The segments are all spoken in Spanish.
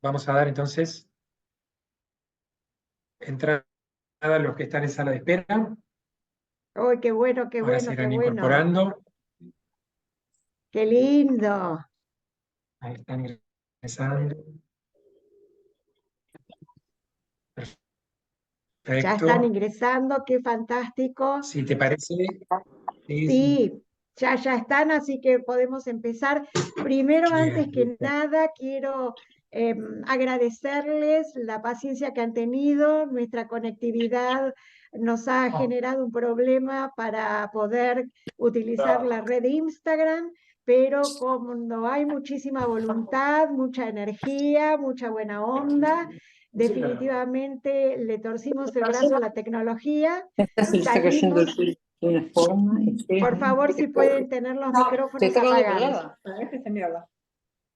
Vamos a dar entonces entrada a los que están en sala de espera. ¡Uy, qué bueno, qué Ahora se bueno, qué irán bueno! incorporando. ¡Qué lindo! Ahí están ingresando. Ya están Perfecto. ingresando, qué fantástico. Si te parece, sí, sí. Sí, ya están, así que podemos empezar. Primero, antes Bien, que listo. nada, quiero agradecerles la paciencia que han tenido. Nuestra conectividad nos ha generado un problema para poder utilizar la red de Instagram, pero como no hay muchísima voluntad, mucha energía, mucha buena onda, definitivamente le torcimos el brazo a la tecnología Esta se y le está cayendo el salimos. pelo de una forma. Por favor, si pueden tener los Te micrófonos está quedando apagados. pelada. Mírala.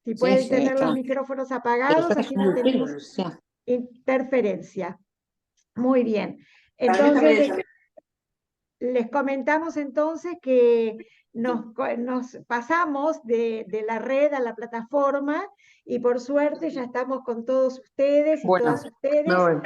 Si Sí, pueden sí, tener los está. micrófonos Te le apagados, está así no cayendo el pelo, tenemos Lucía. interferencia. Muy bien. Para mí Entonces, también. les comentamos entonces que nos pasamos de la red a la plataforma y por suerte ya estamos con todos ustedes y Bueno, todas ustedes. me voy.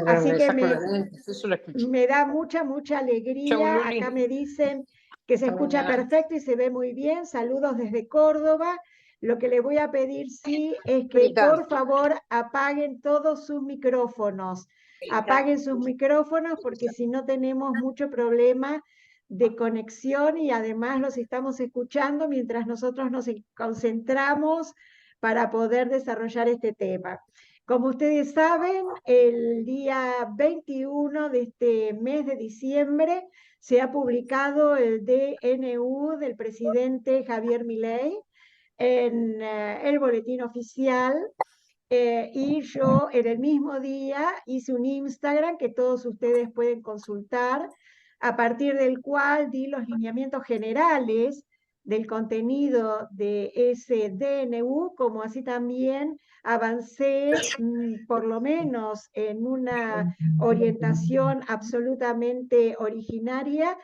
Así Me que saco los lentes, eso lo escucho. me da mucha Chau, alegría. Luli. Acá me dicen que se Hasta escucha mañana. perfecto y se ve muy bien. Saludos desde Córdoba. Lo que le voy a pedir, sí, es que Grita. por favor apaguen todos sus micrófonos. Apaguen sus micrófonos porque si no tenemos mucho problema de conexión y además los estamos escuchando mientras nosotros nos concentramos para poder desarrollar este tema. Como ustedes saben, el día 21 de este mes de diciembre se ha publicado el DNU del presidente Javier Milei en el boletín oficial. Y yo en el mismo día hice un Instagram que todos ustedes pueden consultar, a partir del cual di los lineamientos generales del contenido de ese DNU, como así también avancé por lo menos en una orientación absolutamente originaria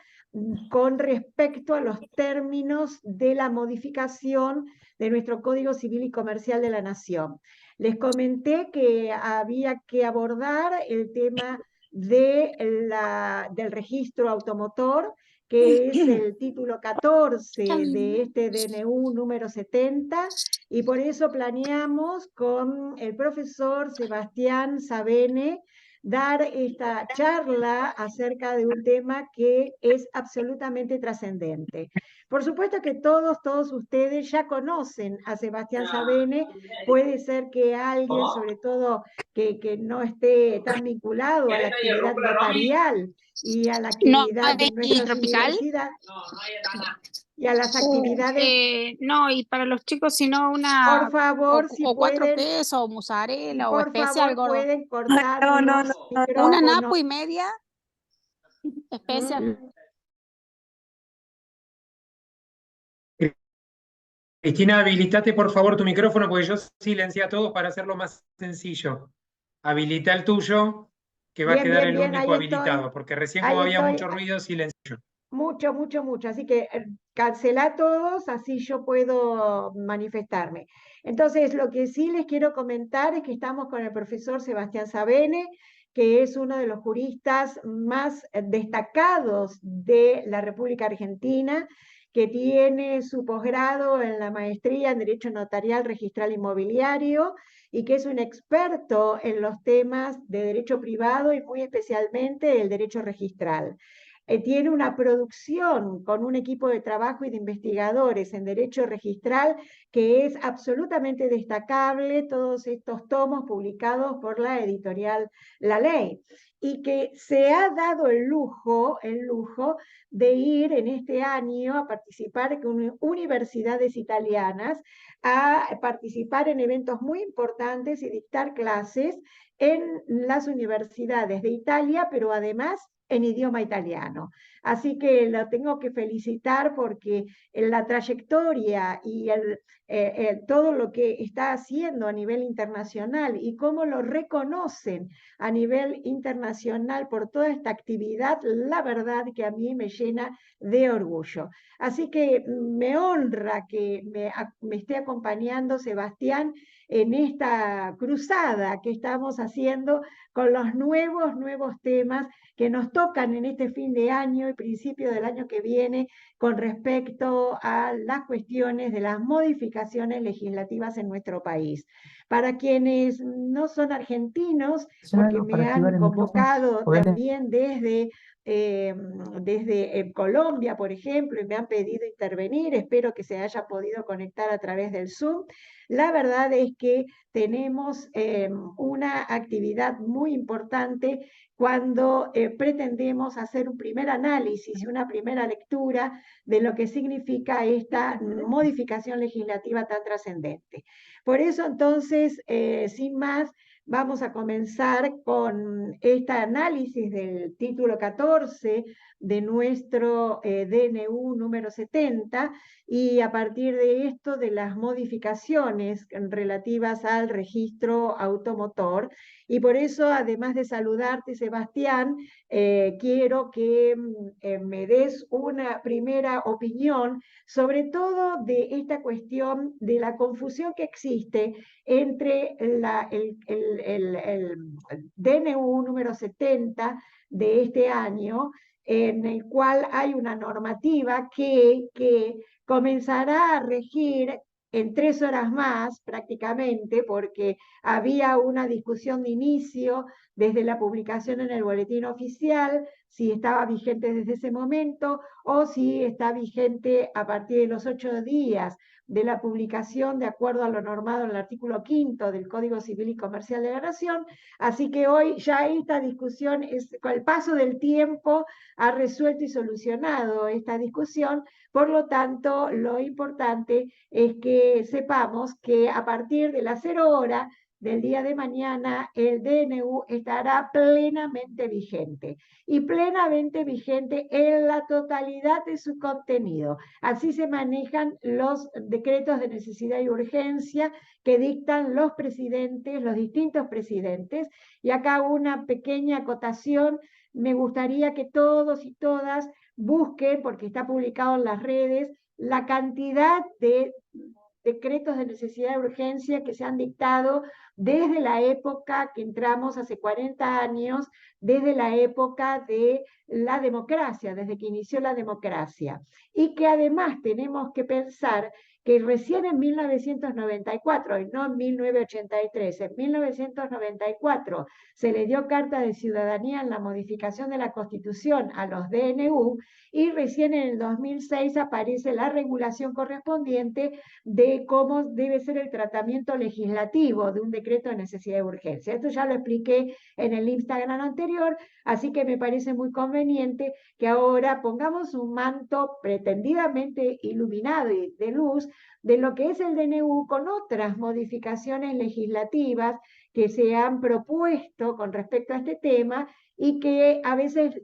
con respecto a los términos de la modificación de nuestro Código Civil y Comercial de la Nación. Les comenté que había que abordar el tema del registro automotor, que es el título 14 de este DNU número 70, y por eso planeamos con el profesor Sebastián Sabene dar esta charla acerca de un tema que es absolutamente trascendente. Por supuesto que todos ustedes ya conocen a Sebastián Sabene. Puede ser que alguien, sobre todo que no esté tan vinculado a la actividad notarial y a la No actividad de hay nuestras tropical. universidades y a las actividades, No, y para los chicos, sino por una favor, si o cuatro pueden, quesos, o si mozzarella, o por especial favor gordo. pueden cortar No, no, los no, no, no. Una micrófonos. napo y media, especial. Cristina, habilitate por favor tu micrófono porque yo silencié a todos para hacerlo más sencillo. Habilita el tuyo, que va a quedar el Bien, único habilitado, porque recién como ahí había estoy, mucho ruido, silencio. mucho. Así que cancela todos, así yo puedo manifestarme. Entonces, lo que sí les quiero comentar es que estamos con el profesor Sebastián Sabene, que es uno de los juristas más destacados de la República Argentina, que tiene su posgrado en la maestría en Derecho Notarial Registral Inmobiliario y que es un experto en los temas de derecho privado y muy especialmente el derecho registral. Tiene una producción con un equipo de trabajo y de investigadores en derecho registral que es absolutamente destacable, todos estos tomos publicados por la editorial La Ley, y que se ha dado el lujo de ir en este año a participar con universidades italianas, a participar en eventos muy importantes y dictar clases en las universidades de Italia, pero además en idioma italiano. Así que lo tengo que felicitar porque en la trayectoria y todo lo que está haciendo a nivel internacional y cómo lo reconocen a nivel internacional por toda esta actividad, la verdad que a mí me llena de orgullo. Así que me honra que me esté acompañando Sebastián en esta cruzada que estamos haciendo con los nuevos temas que nos tocan en este fin de año y principio del año que viene con respecto a las cuestiones de las modificaciones legislativas en nuestro país. Para quienes no son argentinos, porque me han convocado también desde Colombia, por ejemplo, y me han pedido intervenir, espero que se haya podido conectar a través del Zoom. La verdad es que tenemos una actividad muy importante cuando pretendemos hacer un primer análisis y una primera lectura de lo que significa esta modificación legislativa tan trascendente. Por eso entonces, sin más, vamos a comenzar con este análisis del título 14 de nuestro DNU número 70 y a partir de esto de las modificaciones relativas al registro automotor. Y por eso, además de saludarte, Sebastián, quiero que me des una primera opinión sobre todo de esta cuestión de la confusión que existe entre el DNU número 70 de este año, en el cual hay una normativa que comenzará a regir en 3 horas más prácticamente, porque había una discusión de inicio desde la publicación en el boletín oficial, si estaba vigente desde ese momento o si está vigente a partir de los 8 días de la publicación de acuerdo a lo normado en el artículo 5º del Código Civil y Comercial de la Nación. Así que hoy ya esta discusión, con el paso del tiempo, ha resuelto y solucionado esta discusión. Por lo tanto, lo importante es que sepamos que a partir de las 0 horas del día de mañana el DNU estará plenamente vigente y plenamente vigente en la totalidad de su contenido. Así se manejan los decretos de necesidad y urgencia que dictan los presidentes, los distintos presidentes. Y acá una pequeña acotación, me gustaría que todos y todas busquen, porque está publicado en las redes, la cantidad de decretos de necesidad y urgencia que se han dictado desde la época que entramos hace 40 años, desde la época de la democracia, desde que inició la democracia. Y que además tenemos que pensar que recién en 1994, y no en 1983, en 1994 se le dio carta de ciudadanía en la modificación de la Constitución a los DNU, y recién en el 2006 aparece la regulación correspondiente de cómo debe ser el tratamiento legislativo de un decreto de necesidad de urgencia. Esto ya lo expliqué en el Instagram anterior, así que me parece muy conveniente que ahora pongamos un manto pretendidamente iluminado y de luz de lo que es el DNU con otras modificaciones legislativas que se han propuesto con respecto a este tema y que a veces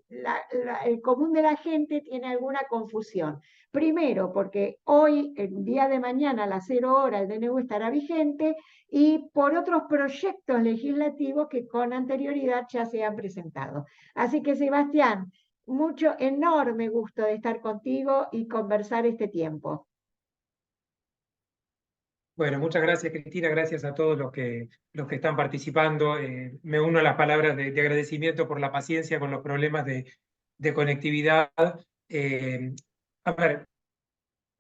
el común de la gente tiene alguna confusión. Primero, porque hoy, el día de mañana, a las 0 horas, el DNU estará vigente, y por otros proyectos legislativos que con anterioridad ya se han presentado. Así que, Sebastián, mucho, enorme gusto de estar contigo y conversar este tiempo. Bueno, muchas gracias, Cristina, gracias a todos los que están participando. Me uno a las palabras de agradecimiento por la paciencia con los problemas de conectividad. A ver,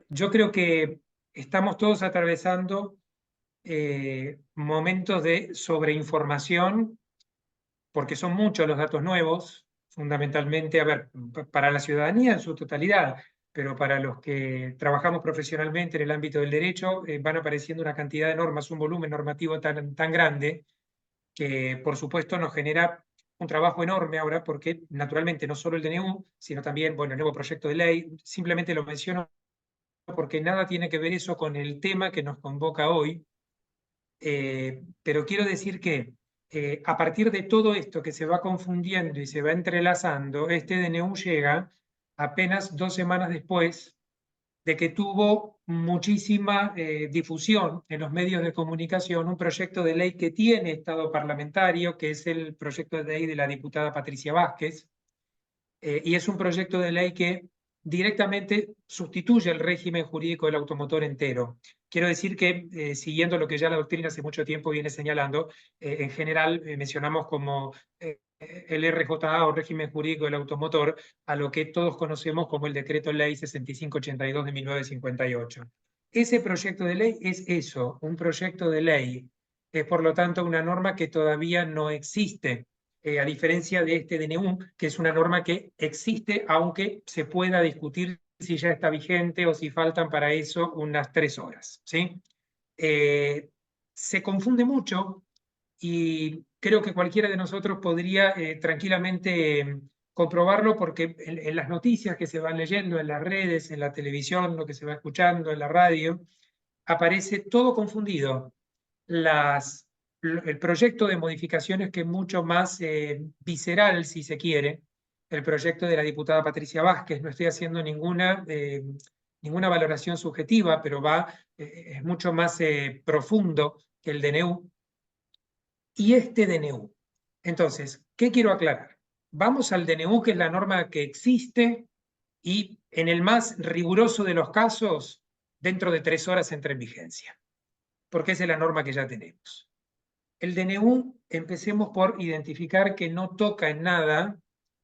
yo creo que estamos todos atravesando momentos de sobreinformación, porque son muchos los datos nuevos, fundamentalmente, a ver, para la ciudadanía en su totalidad, pero para los que trabajamos profesionalmente en el ámbito del derecho, van apareciendo una cantidad de normas, un volumen normativo tan grande, que por supuesto nos genera un trabajo enorme ahora, porque naturalmente no solo el DNU, sino también, bueno, el nuevo proyecto de ley. Simplemente lo menciono porque nada tiene que ver eso con el tema que nos convoca hoy, pero quiero decir que a partir de todo esto que se va confundiendo y se va entrelazando, este DNU llega apenas 2 semanas después de que tuvo muchísima difusión en los medios de comunicación un proyecto de ley que tiene estado parlamentario, que es el proyecto de ley de la diputada Patricia Vázquez, y es un proyecto de ley que directamente sustituye el régimen jurídico del automotor entero. Quiero decir que, siguiendo lo que ya la doctrina hace mucho tiempo viene señalando, en general mencionamos como el RJA o régimen jurídico del automotor a lo que todos conocemos como el Decreto Ley 6582 de 1958. Ese proyecto de ley es eso, un proyecto de ley. Es por lo tanto una norma que todavía no existe. A diferencia de este DNU, que es una norma que existe, aunque se pueda discutir si ya está vigente o si faltan para eso unas 3 horas. ¿Sí? Se confunde mucho y creo que cualquiera de nosotros podría tranquilamente comprobarlo porque en las noticias que se van leyendo, en las redes, en la televisión, lo que se va escuchando, en la radio, aparece todo confundido. El proyecto de modificaciones que es mucho más visceral, si se quiere, el proyecto de la diputada Patricia Vázquez. No estoy haciendo ninguna valoración subjetiva, pero es mucho más profundo que el DNU. Y este DNU. Entonces, ¿qué quiero aclarar? Vamos al DNU, que es la norma que existe, y en el más riguroso de los casos, dentro de 3 horas entra en vigencia, porque esa es la norma que ya tenemos. El DNU, empecemos por identificar que no toca en nada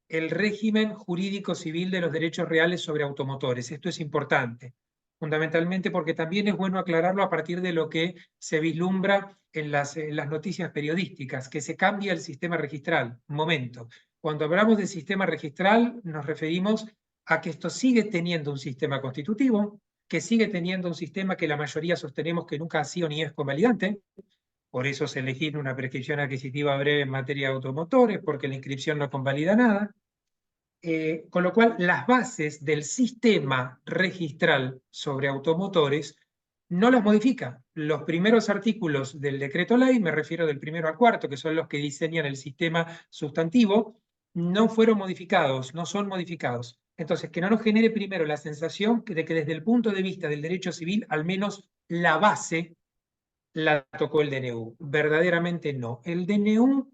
el régimen jurídico civil de los derechos reales sobre automotores. Esto es importante, fundamentalmente porque también es bueno aclararlo a partir de lo que se vislumbra en las noticias periodísticas, que se cambia el sistema registral. Un momento, cuando hablamos del sistema registral nos referimos a que esto sigue teniendo un sistema constitutivo, que sigue teniendo un sistema que la mayoría sostenemos que nunca ha sido ni es convalidante. Por eso se elegir una prescripción adquisitiva breve en materia de automotores, porque la inscripción no convalida nada. Con lo cual, las bases del sistema registral sobre automotores no las modifica. Los primeros artículos del decreto ley, me refiero del primero al cuarto, que son los que diseñan el sistema sustantivo, no fueron modificados, no son modificados. Entonces, que no nos genere primero la sensación de que desde el punto de vista del derecho civil, al menos la base la tocó el DNU. Verdaderamente no. El DNU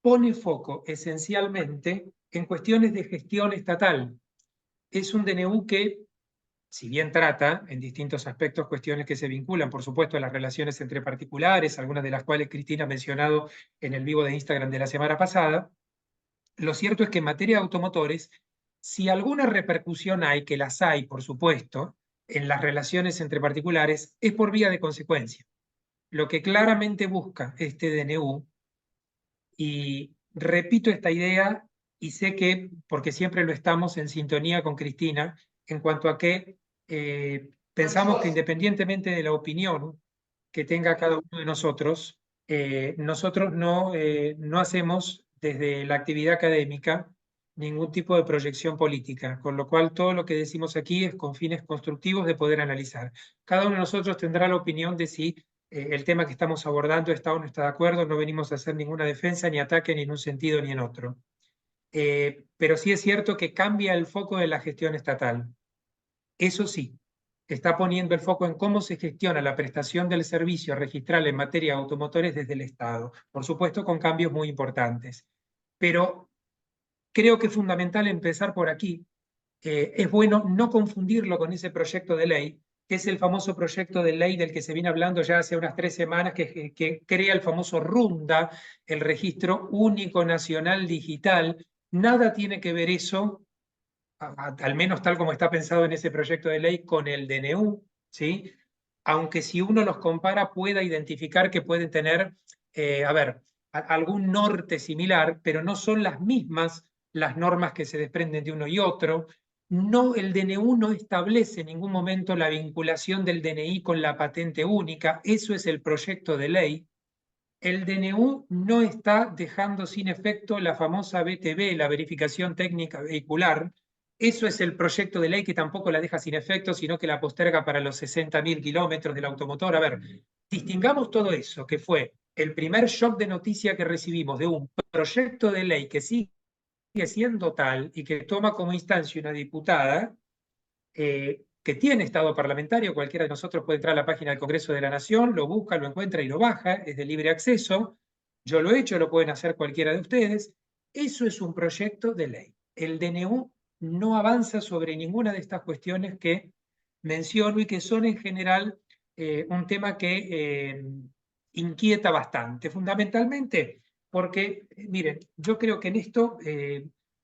pone foco esencialmente en cuestiones de gestión estatal. Es un DNU que, si bien trata en distintos aspectos cuestiones que se vinculan, por supuesto, a las relaciones entre particulares, algunas de las cuales Cristina ha mencionado en el vivo de Instagram de la semana pasada, lo cierto es que en materia de automotores, si alguna repercusión hay, que las hay, por supuesto, en las relaciones entre particulares, es por vía de consecuencia. Lo que claramente busca este DNU, y repito esta idea, y sé que, porque siempre lo estamos en sintonía con Cristina, en cuanto a que pensamos que independientemente de la opinión que tenga cada uno de nosotros, nosotros no hacemos desde la actividad académica ningún tipo de proyección política, con lo cual todo lo que decimos aquí es con fines constructivos de poder analizar. Cada uno de nosotros tendrá la opinión de si el tema que estamos abordando está o no está de acuerdo. No venimos a hacer ninguna defensa ni ataque ni en un sentido ni en otro. Pero sí es cierto que cambia el foco de la gestión estatal. Eso sí, está poniendo el foco en cómo se gestiona la prestación del servicio registral en materia de automotores desde el Estado. Por supuesto, con cambios muy importantes. Pero creo que es fundamental empezar por aquí. Es bueno no confundirlo con ese proyecto de ley, que es el famoso proyecto de ley del que se viene hablando ya hace unas 3 semanas, que crea el famoso RUNDA, el Registro Único Nacional Digital. Nada tiene que ver eso, al menos tal como está pensado en ese proyecto de ley, con el DNU, ¿sí? Aunque si uno los compara pueda identificar que pueden tener, algún norte similar, pero no son las mismas las normas que se desprenden de uno y otro. No, el DNU no establece en ningún momento la vinculación del DNI con la patente única. Eso es el proyecto de ley. El DNU no está dejando sin efecto la famosa VTV, la verificación técnica vehicular. Eso es el proyecto de ley, que tampoco la deja sin efecto, sino que la posterga para los 60.000 kilómetros del automotor. A ver, distingamos todo eso, que fue el primer shock de noticia que recibimos de un proyecto de ley que sigue siendo tal y que toma como instancia una diputada que tiene estado parlamentario. Cualquiera de nosotros puede entrar a la página del Congreso de la Nación, lo busca, lo encuentra y lo baja, es de libre acceso. Yo lo he hecho, lo pueden hacer cualquiera de ustedes. Eso es un proyecto de ley. El DNU no avanza sobre ninguna de estas cuestiones que menciono y que son en general un tema que inquieta bastante, fundamentalmente porque, miren, yo creo que en esto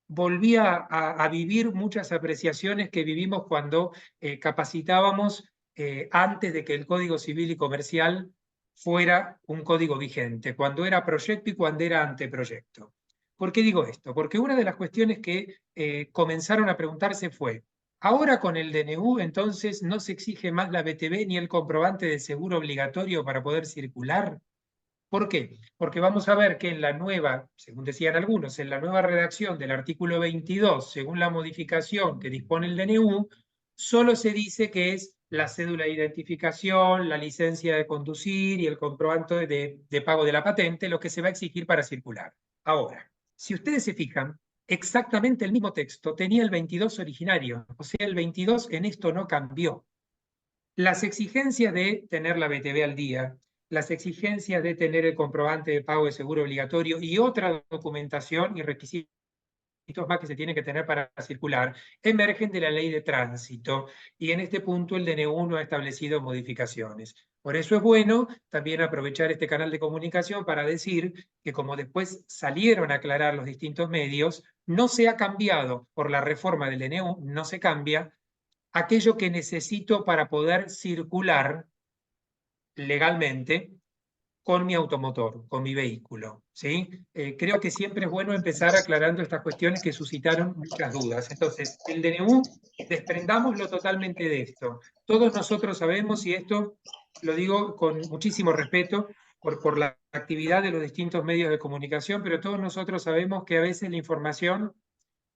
volví a vivir muchas apreciaciones que vivimos cuando capacitábamos antes de que el Código Civil y Comercial fuera un código vigente, cuando era proyecto y cuando era anteproyecto. ¿Por qué digo esto? Porque una de las cuestiones que comenzaron a preguntarse fue, ahora con el DNU entonces no se exige más la BTV ni el comprobante de seguro obligatorio para poder circular. ¿Por qué? Porque vamos a ver que en la nueva, según decían algunos, en la nueva redacción del artículo 22, según la modificación que dispone el DNU, solo se dice que es la cédula de identificación, la licencia de conducir y el comprobante de pago de la patente lo que se va a exigir para circular. Ahora, si ustedes se fijan, exactamente el mismo texto tenía el 22 originario, o sea, el 22 en esto no cambió. Las exigencias de tener la BTV al día, las exigencias de tener el comprobante de pago de seguro obligatorio y otra documentación y requisitos más que se tienen que tener para circular, emergen de la ley de tránsito y en este punto el DNU no ha establecido modificaciones. Por eso es bueno también aprovechar este canal de comunicación para decir que como después salieron a aclarar los distintos medios, no se ha cambiado por la reforma del DNU, no se cambia aquello que necesito para poder circular legalmente con mi automotor, con mi vehículo. ¿Sí? Creo que siempre es bueno empezar aclarando estas cuestiones que suscitaron muchas dudas. Entonces, el DNU, desprendámoslo totalmente de esto. Todos nosotros sabemos, y esto lo digo con muchísimo respeto por la actividad de los distintos medios de comunicación, pero todos nosotros sabemos que a veces la información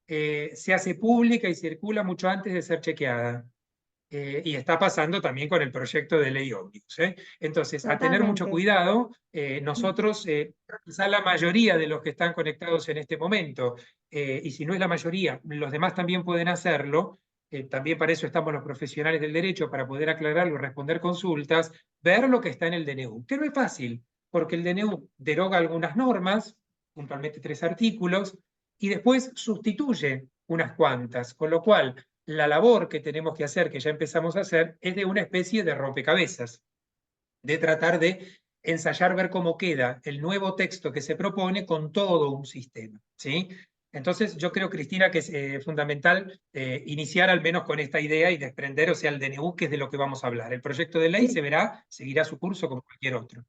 se hace pública y circula mucho antes de ser chequeada. Y está pasando también con el proyecto de ley ómnibus. Entonces, a tener mucho Totalmente. cuidado, nosotros, quizá la mayoría de los que están conectados en este momento, y si no es la mayoría, los demás también pueden hacerlo, también para eso estamos los profesionales del derecho, para poder aclararlo, responder consultas, ver lo que está en el DNU, que no es fácil, porque el DNU deroga algunas normas, puntualmente 3 artículos, y después sustituye unas cuantas, con lo cual la labor que tenemos que hacer, que ya empezamos a hacer, es de una especie de rompecabezas, de tratar de ensayar, ver cómo queda el nuevo texto que se propone con todo un sistema. ¿Sí? Entonces, yo creo, Cristina, que es fundamental iniciar al menos con esta idea y desprender, o sea, el DNU, que es de lo que vamos a hablar. El proyecto de ley Sí, se verá, seguirá su curso como cualquier otro.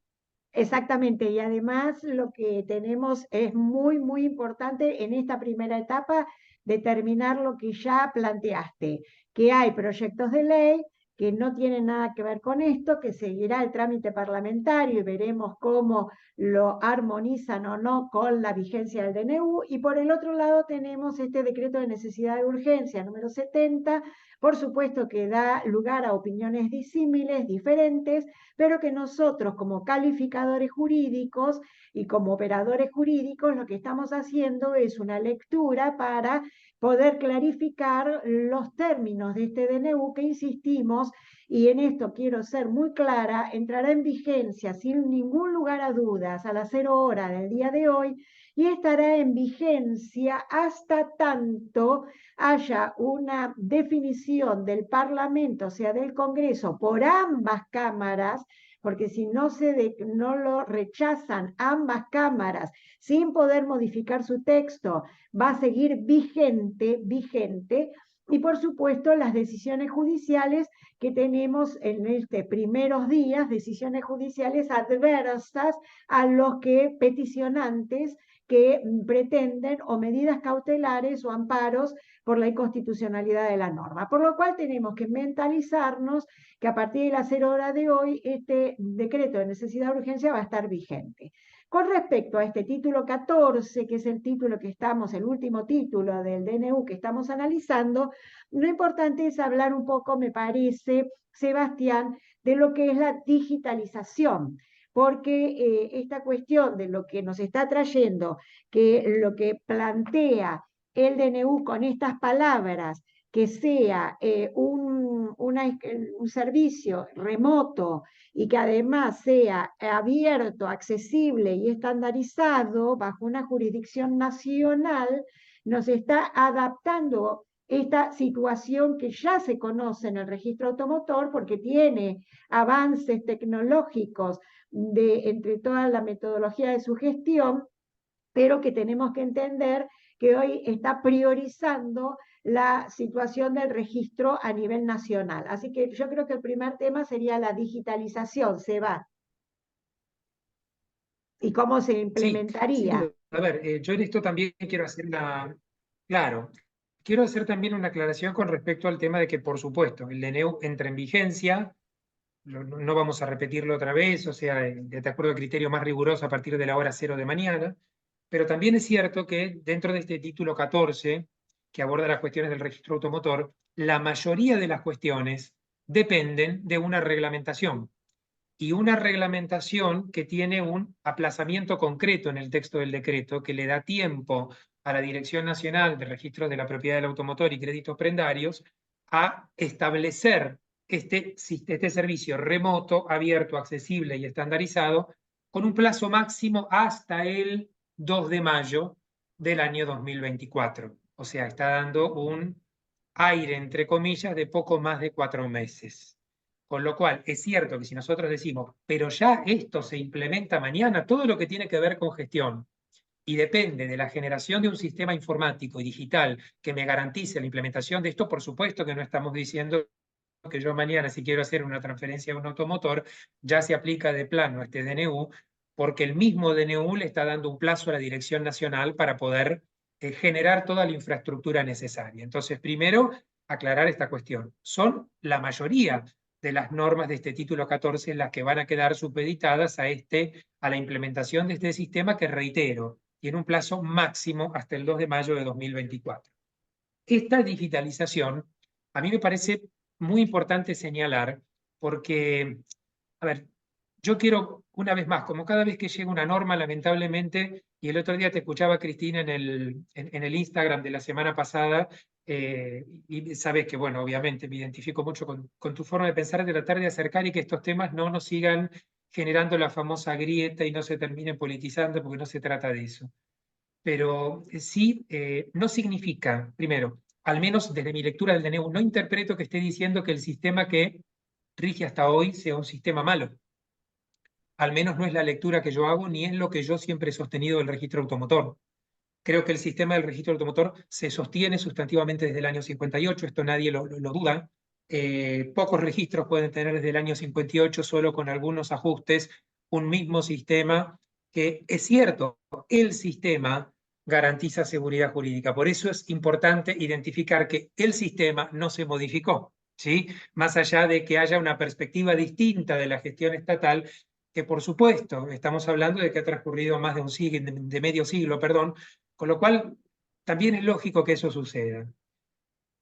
exactamente. Y además lo que tenemos es muy, muy importante en esta primera etapa determinar lo que ya planteaste, que hay proyectos de ley que no tienen nada que ver con esto, que seguirá el trámite parlamentario y veremos cómo lo armonizan o no con la vigencia del DNU. Y por el otro lado tenemos este decreto de necesidad de urgencia número 70, por supuesto que da lugar a opiniones disímiles, diferentes, pero que nosotros como calificadores jurídicos y como operadores jurídicos lo que estamos haciendo es una lectura para poder clarificar los términos de este DNU que insistimos, y en esto quiero ser muy clara, entrará en vigencia sin ningún lugar a dudas a las 0 horas del día de hoy y estará en vigencia hasta tanto haya una definición del Parlamento, o sea, del Congreso, por ambas cámaras, porque si no lo rechazan ambas cámaras sin poder modificar su texto, va a seguir vigente, y por supuesto las decisiones judiciales que tenemos en estos primeros días, decisiones judiciales adversas a los que peticionantes que pretenden o medidas cautelares o amparos por la inconstitucionalidad de la norma. Por lo cual tenemos que mentalizarnos que a partir de las 0 horas de hoy este decreto de necesidad de urgencia va a estar vigente. Con respecto a este título 14, que es el título que estamos, el último título del DNU que estamos analizando, lo importante es hablar un poco, me parece, Sebastián, de lo que es la digitalización, porque esta cuestión de lo que nos está trayendo, que lo que plantea el DNU con estas palabras, que sea un servicio remoto y que además sea abierto, accesible y estandarizado bajo una jurisdicción nacional, nos está adaptando esta situación que ya se conoce en el registro automotor porque tiene avances tecnológicos entre toda la metodología de su gestión, pero que tenemos que entender que hoy está priorizando la situación del registro a nivel nacional. Así que yo creo que el primer tema sería la digitalización, se va. ¿Y cómo se implementaría? Sí, a ver, yo en esto también quiero hacer claro, quiero hacer también una aclaración con respecto al tema de que, por supuesto, el DNU entra en vigencia, no vamos a repetirlo otra vez, o sea, de acuerdo al criterio más riguroso a partir de la hora 0 de mañana, pero también es cierto que dentro de este título 14, que aborda las cuestiones del registro automotor, la mayoría de las cuestiones dependen de una reglamentación, y una reglamentación que tiene un aplazamiento concreto en el texto del decreto que le da tiempo a la Dirección Nacional de Registros de la Propiedad del Automotor y Créditos Prendarios a establecer este servicio remoto, abierto, accesible y estandarizado con un plazo máximo hasta el 2 de mayo del año 2024. O sea, está dando un aire, entre comillas, de poco más de 4 meses. Con lo cual, es cierto que si nosotros decimos, pero ya esto se implementa mañana, todo lo que tiene que ver con gestión y depende de la generación de un sistema informático y digital que me garantice la implementación de esto, por supuesto que no estamos diciendo que yo mañana, si quiero hacer una transferencia a un automotor, ya se aplica de plano este DNU, porque el mismo DNU le está dando un plazo a la Dirección Nacional para poder generar toda la infraestructura necesaria. Entonces, primero, aclarar esta cuestión. Son la mayoría de las normas de este título 14 las que van a quedar supeditadas a la implementación de este sistema que, reitero, tiene un plazo máximo hasta el 2 de mayo de 2024. Esta digitalización a mí me parece muy importante señalar porque, a ver, yo quiero, una vez más, como cada vez que llega una norma, lamentablemente, y el otro día te escuchaba, Cristina, en el Instagram de la semana pasada, y sabes que, bueno, obviamente me identifico mucho con tu forma de pensar, de tratar de acercar y que estos temas no nos sigan generando la famosa grieta y no se terminen politizando, porque no se trata de eso. Pero sí, no significa, primero, al menos desde mi lectura del DNU, no interpreto que esté diciendo que el sistema que rige hasta hoy sea un sistema malo. Al menos no es la lectura que yo hago, ni es lo que yo siempre he sostenido del registro automotor. Creo que el sistema del registro automotor se sostiene sustantivamente desde el año 58, esto nadie lo duda. Pocos registros pueden tener desde el año 58, solo con algunos ajustes, un mismo sistema que, es cierto, el sistema garantiza seguridad jurídica. Por eso es importante identificar que el sistema no se modificó, ¿sí? Más allá de que haya una perspectiva distinta de la gestión estatal, que por supuesto estamos hablando de que ha transcurrido más de un siglo, de medio siglo, perdón, con lo cual también es lógico que eso suceda.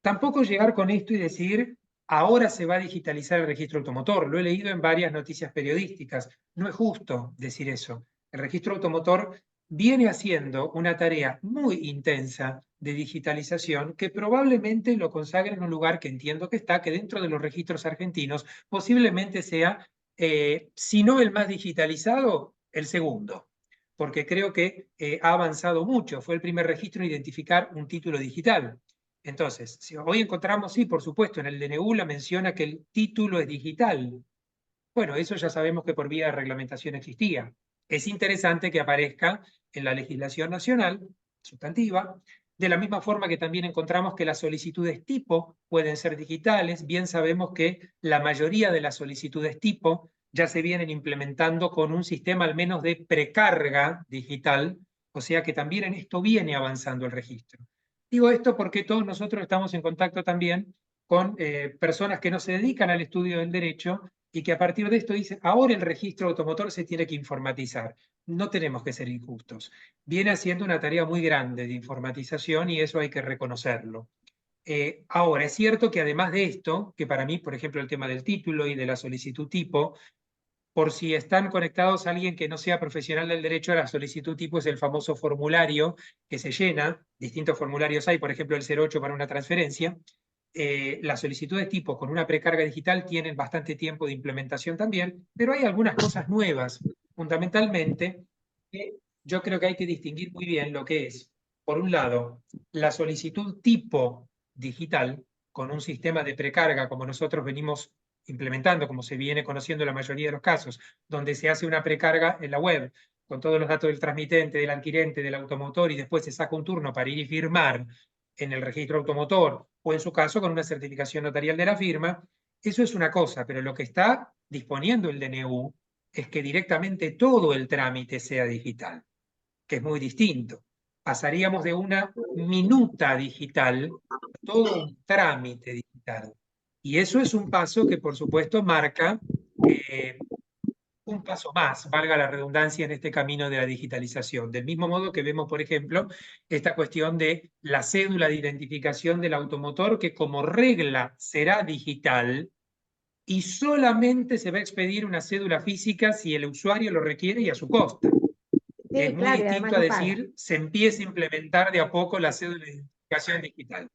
Tampoco llegar con esto y decir, ahora se va a digitalizar el registro automotor. Lo he leído en varias noticias periodísticas. No es justo decir eso. El registro automotor viene haciendo una tarea muy intensa de digitalización que probablemente lo consagra en un lugar que entiendo que está, que dentro de los registros argentinos posiblemente sea, si no el más digitalizado, el segundo, porque creo que ha avanzado mucho. Fue el primer registro en identificar un título digital. Entonces, si hoy encontramos, sí, por supuesto, en el DNU la menciona que el título es digital. Bueno, eso ya sabemos que por vía de reglamentación existía. Es interesante que aparezca en la legislación nacional, sustantiva, de la misma forma que también encontramos que las solicitudes tipo pueden ser digitales. Bien sabemos que la mayoría de las solicitudes tipo ya se vienen implementando con un sistema al menos de precarga digital, o sea que también en esto viene avanzando el registro. Digo esto porque todos nosotros estamos en contacto también con personas que no se dedican al estudio del derecho y que a partir de esto dicen, ahora el registro automotor se tiene que informatizar. No tenemos que ser injustos. Viene haciendo una tarea muy grande de informatización y eso hay que reconocerlo. Ahora, es cierto que además de esto, que para mí, por ejemplo, el tema del título y de la solicitud tipo, por si están conectados a alguien que no sea profesional del derecho, la solicitud tipo es el famoso formulario que se llena, distintos formularios hay, por ejemplo el 08 para una transferencia. Las solicitudes tipo con una precarga digital tienen bastante tiempo de implementación también, pero hay algunas cosas nuevas, fundamentalmente, que yo creo que hay que distinguir muy bien lo que es, por un lado, la solicitud tipo digital, con un sistema de precarga como nosotros venimos implementando, como se viene conociendo en la mayoría de los casos, donde se hace una precarga en la web con todos los datos del transmitente, del adquirente, del automotor, y después se saca un turno para ir y firmar en el registro automotor, o en su caso con una certificación notarial de la firma. Eso es una cosa, pero lo que está disponiendo el DNU es que directamente todo el trámite sea digital, que es muy distinto. Pasaríamos de una minuta digital a todo un trámite digital. Y eso es un paso que, por supuesto, marca un paso más, valga la redundancia, en este camino de la digitalización. Del mismo modo que vemos, por ejemplo, esta cuestión de la cédula de identificación del automotor, que como regla será digital y solamente se va a expedir una cédula física si el usuario lo requiere y a su costa. Sí, Es muy claro, y además distinto a lo paga. decir, se empieza a implementar de a poco la cédula de identificación digital.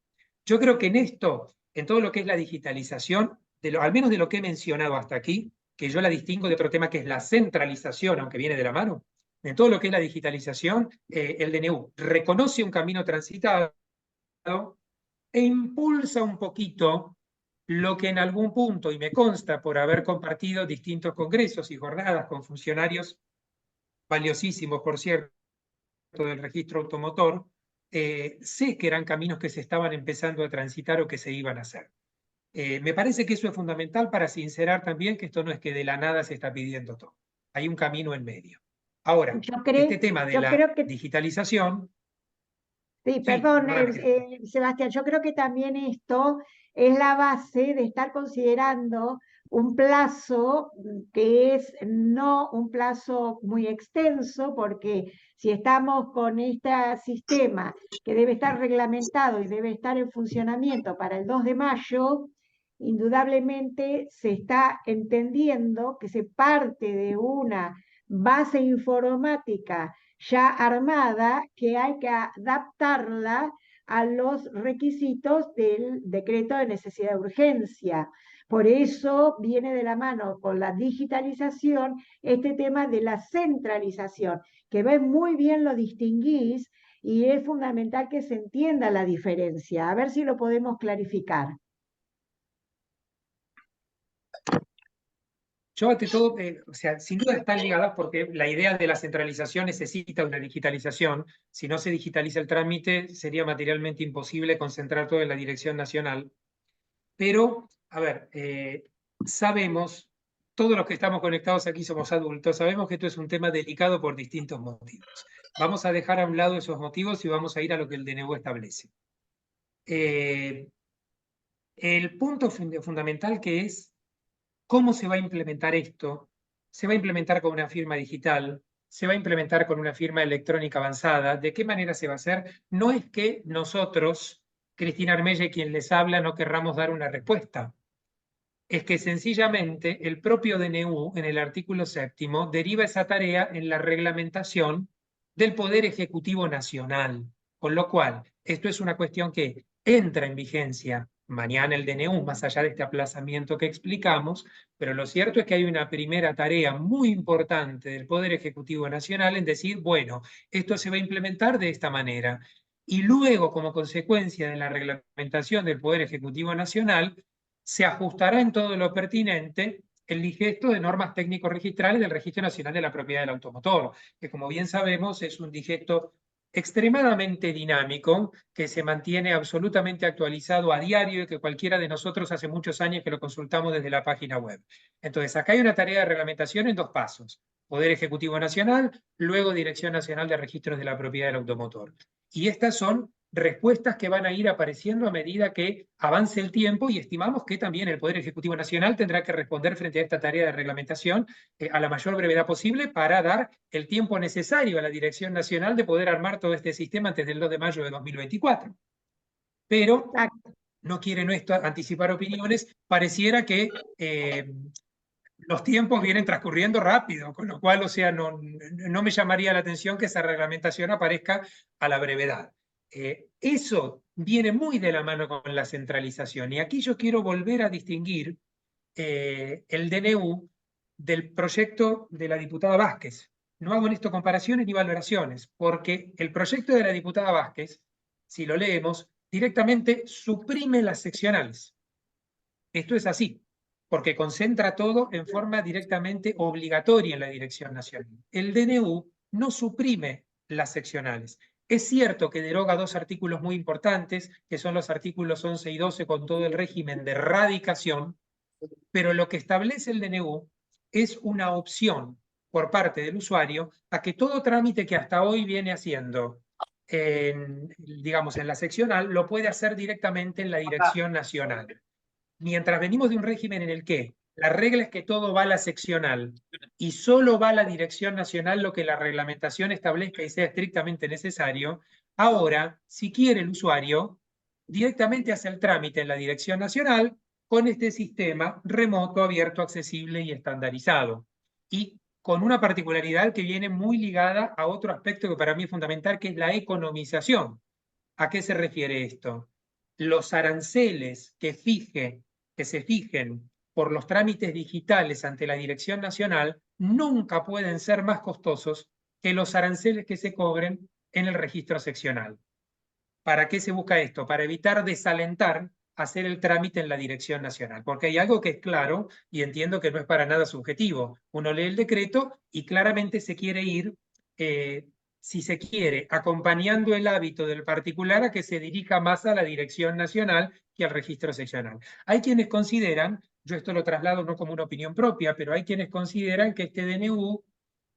Yo creo que en esto, en todo lo que es la digitalización, al menos de lo que he mencionado hasta aquí, que yo la distingo de otro tema que es la centralización, aunque viene de la mano, en todo lo que es la digitalización, el DNU reconoce un camino transitado e impulsa un poquito lo que en algún punto, y me consta por haber compartido distintos congresos y jornadas con funcionarios valiosísimos, por cierto, del registro automotor, sé que eran caminos que se estaban empezando a transitar o que se iban a hacer. Me parece que eso es fundamental para sincerar también que esto no es que de la nada se está pidiendo todo. Hay un camino en medio. Ahora, este tema de Yo la creo que digitalización, sí, sí, perdón, perdóname, Cristina. Sebastián, yo creo que también esto es la base de estar considerando un plazo que es no un plazo muy extenso, porque si estamos con este sistema que debe estar reglamentado y debe estar en funcionamiento para el 2 de mayo, indudablemente se está entendiendo que se parte de una base informática ya armada que hay que adaptarla a los requisitos del decreto de necesidad de urgencia. Por eso viene de la mano con la digitalización este tema de la centralización, que ves muy bien lo distinguís y es fundamental que se entienda la diferencia. A ver si lo podemos clarificar. Yo ante todo, o sea, sin duda están ligadas porque la idea de la centralización necesita una digitalización. Si no se digitaliza el trámite, sería materialmente imposible concentrar todo en la dirección nacional. Pero, a ver, sabemos, todos los que estamos conectados aquí somos adultos, sabemos que esto es un tema delicado por distintos motivos. Vamos a dejar a un lado esos motivos y vamos a ir a lo que el DNU establece. El punto fundamental que es cómo se va a implementar esto. Se va a implementar con una firma digital, se va a implementar con una firma electrónica avanzada. ¿De qué manera se va a hacer? No es que nosotros, Cristina Armelle, quien les habla, no querramos dar una respuesta. Es que sencillamente el propio DNU, en el artículo 7º, deriva esa tarea en la reglamentación del Poder Ejecutivo Nacional. Con lo cual, esto es una cuestión que entra en vigencia mañana el DNU, más allá de este aplazamiento que explicamos, pero lo cierto es que hay una primera tarea muy importante del Poder Ejecutivo Nacional en decir, bueno, esto se va a implementar de esta manera. Y luego, como consecuencia de la reglamentación del Poder Ejecutivo Nacional, se ajustará en todo lo pertinente el digesto de normas técnico-registrales del Registro Nacional de la Propiedad del Automotor, que como bien sabemos es un digesto extremadamente dinámico, que se mantiene absolutamente actualizado a diario y que cualquiera de nosotros hace muchos años que lo consultamos desde la página web. Entonces, acá hay una tarea de reglamentación en dos pasos. Poder Ejecutivo Nacional, luego Dirección Nacional de Registros de la Propiedad del Automotor. Y estas son respuestas que van a ir apareciendo a medida que avance el tiempo y estimamos que también el Poder Ejecutivo Nacional tendrá que responder frente a esta tarea de reglamentación a la mayor brevedad posible para dar el tiempo necesario a la Dirección Nacional de poder armar todo este sistema antes del 2 de mayo de 2024. Pero no quiere esto anticipar opiniones, pareciera que los tiempos vienen transcurriendo rápido, con lo cual, o sea, no me llamaría la atención que esa reglamentación aparezca a la brevedad. Eso viene muy de la mano con la centralización. Y aquí yo quiero volver a distinguir el DNU del proyecto de la diputada Vázquez. No hago en esto comparaciones ni valoraciones, porque el proyecto de la diputada Vázquez, si lo leemos, directamente suprime las seccionales. Esto es así, porque concentra todo en forma directamente obligatoria en la Dirección Nacional. El DNU no suprime las seccionales. Es cierto que deroga dos artículos muy importantes, que son los artículos 11 y 12 con todo el régimen de radicación, pero lo que establece el DNU es una opción por parte del usuario a que todo trámite que hasta hoy viene haciendo, digamos, en la seccional, lo puede hacer directamente en la Dirección Nacional. Mientras venimos de un régimen en el que la regla es que todo va a la seccional y solo va a la Dirección Nacional lo que la reglamentación establezca y sea estrictamente necesario, ahora, si quiere el usuario, directamente hace el trámite en la Dirección Nacional con este sistema remoto, abierto, accesible y estandarizado. Y con una particularidad que viene muy ligada a otro aspecto que para mí es fundamental, que es la economización. ¿A qué se refiere esto? Los aranceles que se fijen por los trámites digitales ante la Dirección Nacional nunca pueden ser más costosos que los aranceles que se cobren en el registro seccional. ¿Para qué se busca esto? Para evitar desalentar hacer el trámite en la Dirección Nacional, porque hay algo que es claro y entiendo que no es para nada subjetivo. Uno lee el decreto y claramente se quiere ir, si se quiere, acompañando el hábito del particular a que se dirija más a la Dirección Nacional que al registro seccional. Hay quienes consideran, yo esto lo traslado no como una opinión propia, pero hay quienes consideran que este DNU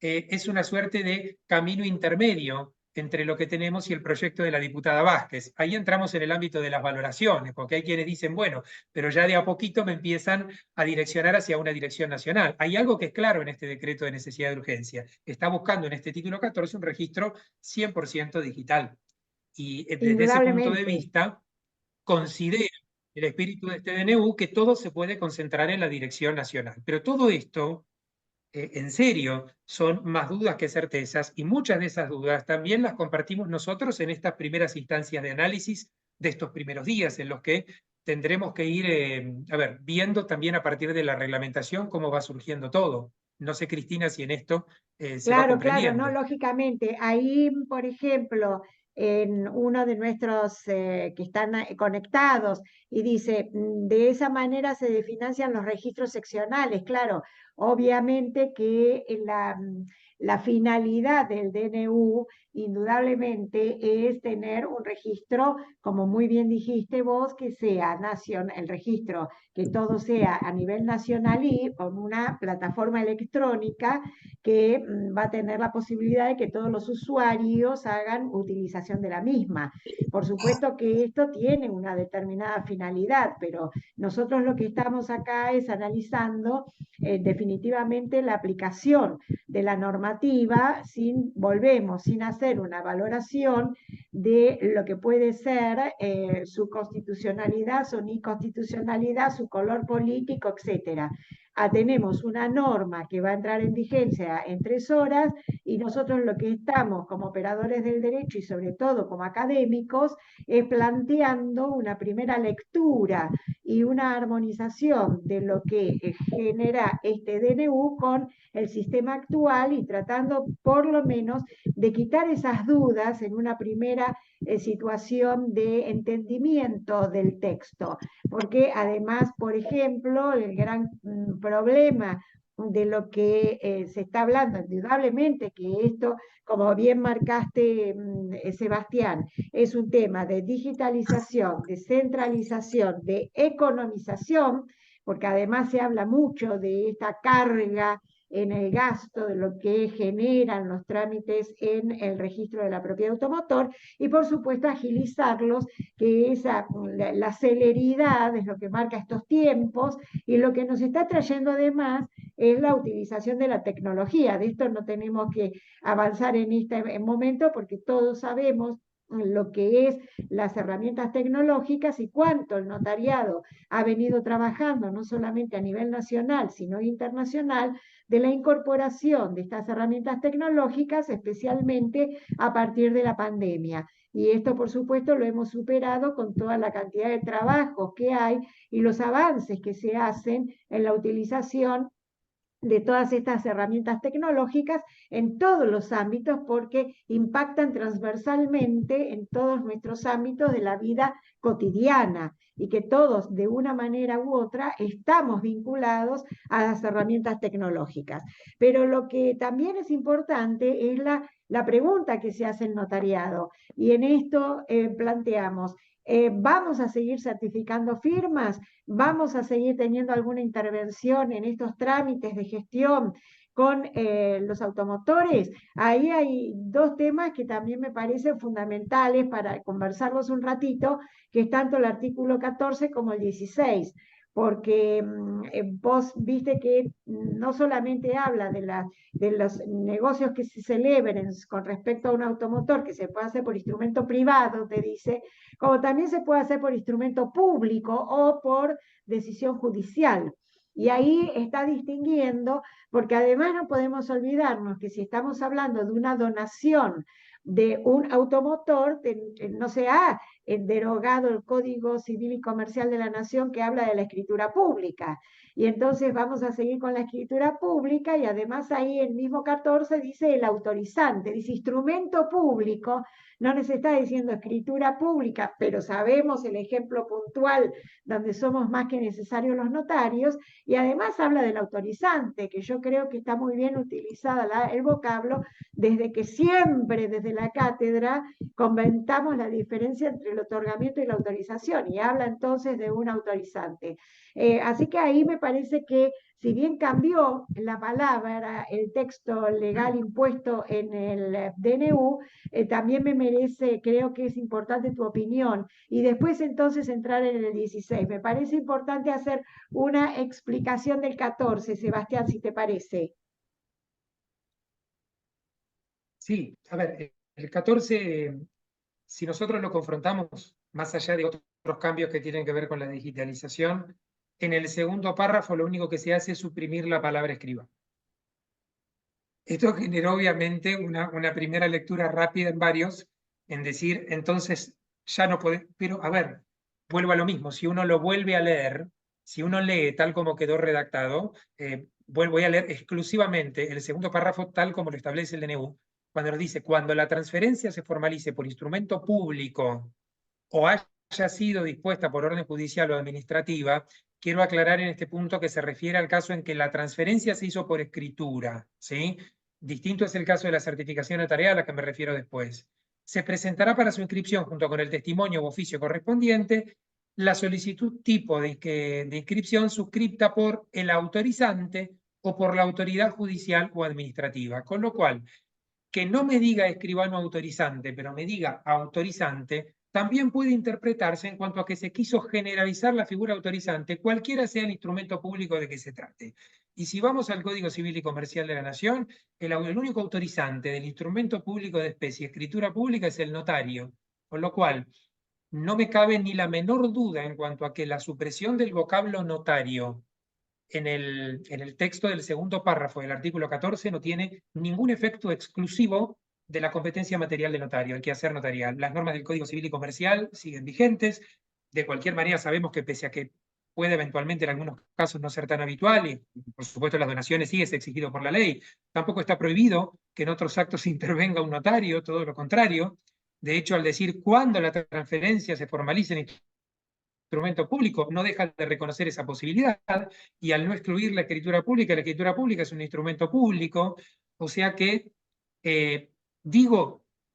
es una suerte de camino intermedio entre lo que tenemos y el proyecto de la diputada Vázquez. Ahí entramos en el ámbito de las valoraciones, porque hay quienes dicen, bueno, pero ya de a poquito me empiezan a direccionar hacia una dirección nacional. Hay algo que es claro en este decreto de necesidad de urgencia. Está buscando en este título 14 un registro 100% digital. Y desde ese punto de vista, considera el espíritu de este DNU que todo se puede concentrar en la dirección nacional. Pero todo esto en serio, son más dudas que certezas y muchas de esas dudas también las compartimos nosotros en estas primeras instancias de análisis de estos primeros días en los que tendremos que ir, viendo también a partir de la reglamentación cómo va surgiendo todo. No sé, Cristina, si en esto se va Claro, claro, no, comprendiendo. lógicamente. Ahí, por ejemplo, en uno de nuestros que están conectados y dice, de esa manera se financian los registros seccionales. Claro, obviamente que la finalidad del DNU indudablemente es tener un registro, como muy bien dijiste vos, que sea el registro, que todo sea a nivel nacional y con una plataforma electrónica que va a tener la posibilidad de que todos los usuarios hagan utilización de la misma. Por supuesto que esto tiene una determinada finalidad, pero nosotros lo que estamos acá es analizando definitivamente la aplicación de la normativa sin hacer una valoración de lo que puede ser su constitucionalidad, su inconstitucionalidad, su color político, etcétera. Tenemos una norma que va a entrar en vigencia en 3 horas y nosotros lo que estamos como operadores del derecho y sobre todo como académicos es planteando una primera lectura y una armonización de lo que genera este DNU con el sistema actual y tratando por lo menos de quitar esas dudas en una primera situación de entendimiento del texto, porque además, por ejemplo, el gran problema de lo que se está hablando, indudablemente que esto, como bien marcaste, Sebastián, es un tema de digitalización, de centralización, de economización, porque además se habla mucho de esta carga en el gasto de lo que generan los trámites en el registro de la propiedad automotor y por supuesto agilizarlos, que la celeridad es lo que marca estos tiempos y lo que nos está trayendo además es la utilización de la tecnología. De esto no tenemos que avanzar en este momento porque todos sabemos lo que es las herramientas tecnológicas y cuánto el notariado ha venido trabajando, no solamente a nivel nacional, sino internacional, de la incorporación de estas herramientas tecnológicas, especialmente a partir de la pandemia. Y esto, por supuesto, lo hemos superado con toda la cantidad de trabajos que hay y los avances que se hacen en la utilización de todas estas herramientas tecnológicas en todos los ámbitos porque impactan transversalmente en todos nuestros ámbitos de la vida cotidiana y que todos de una manera u otra estamos vinculados a las herramientas tecnológicas. Pero lo que también es importante es la pregunta que se hace el notariado y en esto planteamos, ¿vamos a seguir certificando firmas? ¿Vamos a seguir teniendo alguna intervención en estos trámites de gestión con los automotores? Ahí hay dos temas que también me parecen fundamentales para conversarlos un ratito, que es tanto el artículo 14 como el 16 porque vos viste que no solamente habla de los negocios que se celebren con respecto a un automotor, que se puede hacer por instrumento privado, te dice, como también se puede hacer por instrumento público o por decisión judicial. Y ahí está distinguiendo, porque además no podemos olvidarnos que si estamos hablando de una donación de un automotor, no se ha derogado el Código Civil y Comercial de la Nación que habla de la escritura pública. Y entonces vamos a seguir con la escritura pública y además ahí el mismo 14 dice el autorizante, dice instrumento público, no nos está diciendo escritura pública, pero sabemos el ejemplo puntual donde somos más que necesarios los notarios, y además habla del autorizante, que yo creo que está muy bien utilizada el vocablo, desde que siempre desde la cátedra comentamos la diferencia entre el otorgamiento y la autorización, y habla entonces de un autorizante. Así que ahí me parece que si bien cambió la palabra, el texto legal impuesto en el DNU, también me merece, creo que es importante tu opinión. Y después entonces entrar en el 16. Me parece importante hacer una explicación del 14, Sebastián, si te parece. Sí, a ver, el 14, si nosotros lo confrontamos, más allá de otros cambios que tienen que ver con la digitalización, en el segundo párrafo lo único que se hace es suprimir la palabra escriba. Esto generó obviamente una primera lectura rápida en varios, en decir, entonces ya no podemos, pero a ver, vuelvo a lo mismo, si uno lo vuelve a leer, si uno lee tal como quedó redactado, voy a leer exclusivamente el segundo párrafo tal como lo establece el DNU, cuando nos dice, cuando la transferencia se formalice por instrumento público o haya sido dispuesta por orden judicial o administrativa, quiero aclarar en este punto que se refiere al caso en que la transferencia se hizo por escritura, ¿sí? Distinto es el caso de la certificación notarial a la que me refiero después. Se presentará para su inscripción junto con el testimonio u oficio correspondiente la solicitud tipo de inscripción suscripta por el autorizante o por la autoridad judicial o administrativa. Con lo cual, que no me diga escribano autorizante, pero me diga autorizante, también puede interpretarse en cuanto a que se quiso generalizar la figura autorizante, cualquiera sea el instrumento público de que se trate. Y si vamos al Código Civil y Comercial de la Nación, el único autorizante del instrumento público de especie, escritura pública, es el notario. Con lo cual, no me cabe ni la menor duda en cuanto a que la supresión del vocablo notario en el texto del segundo párrafo del artículo 14 no tiene ningún efecto exclusivo de la competencia material del notario, el quehacer notarial. Las normas del Código Civil y Comercial siguen vigentes. De cualquier manera, sabemos que pese a que puede eventualmente en algunos casos no ser tan habitual, y por supuesto las donaciones sí es exigido por la ley, tampoco está prohibido que en otros actos intervenga un notario, todo lo contrario. De hecho, al decir cuándo la transferencia se formalice en instrumento público, no deja de reconocer esa posibilidad, y al no excluir la escritura pública es un instrumento público, o sea que,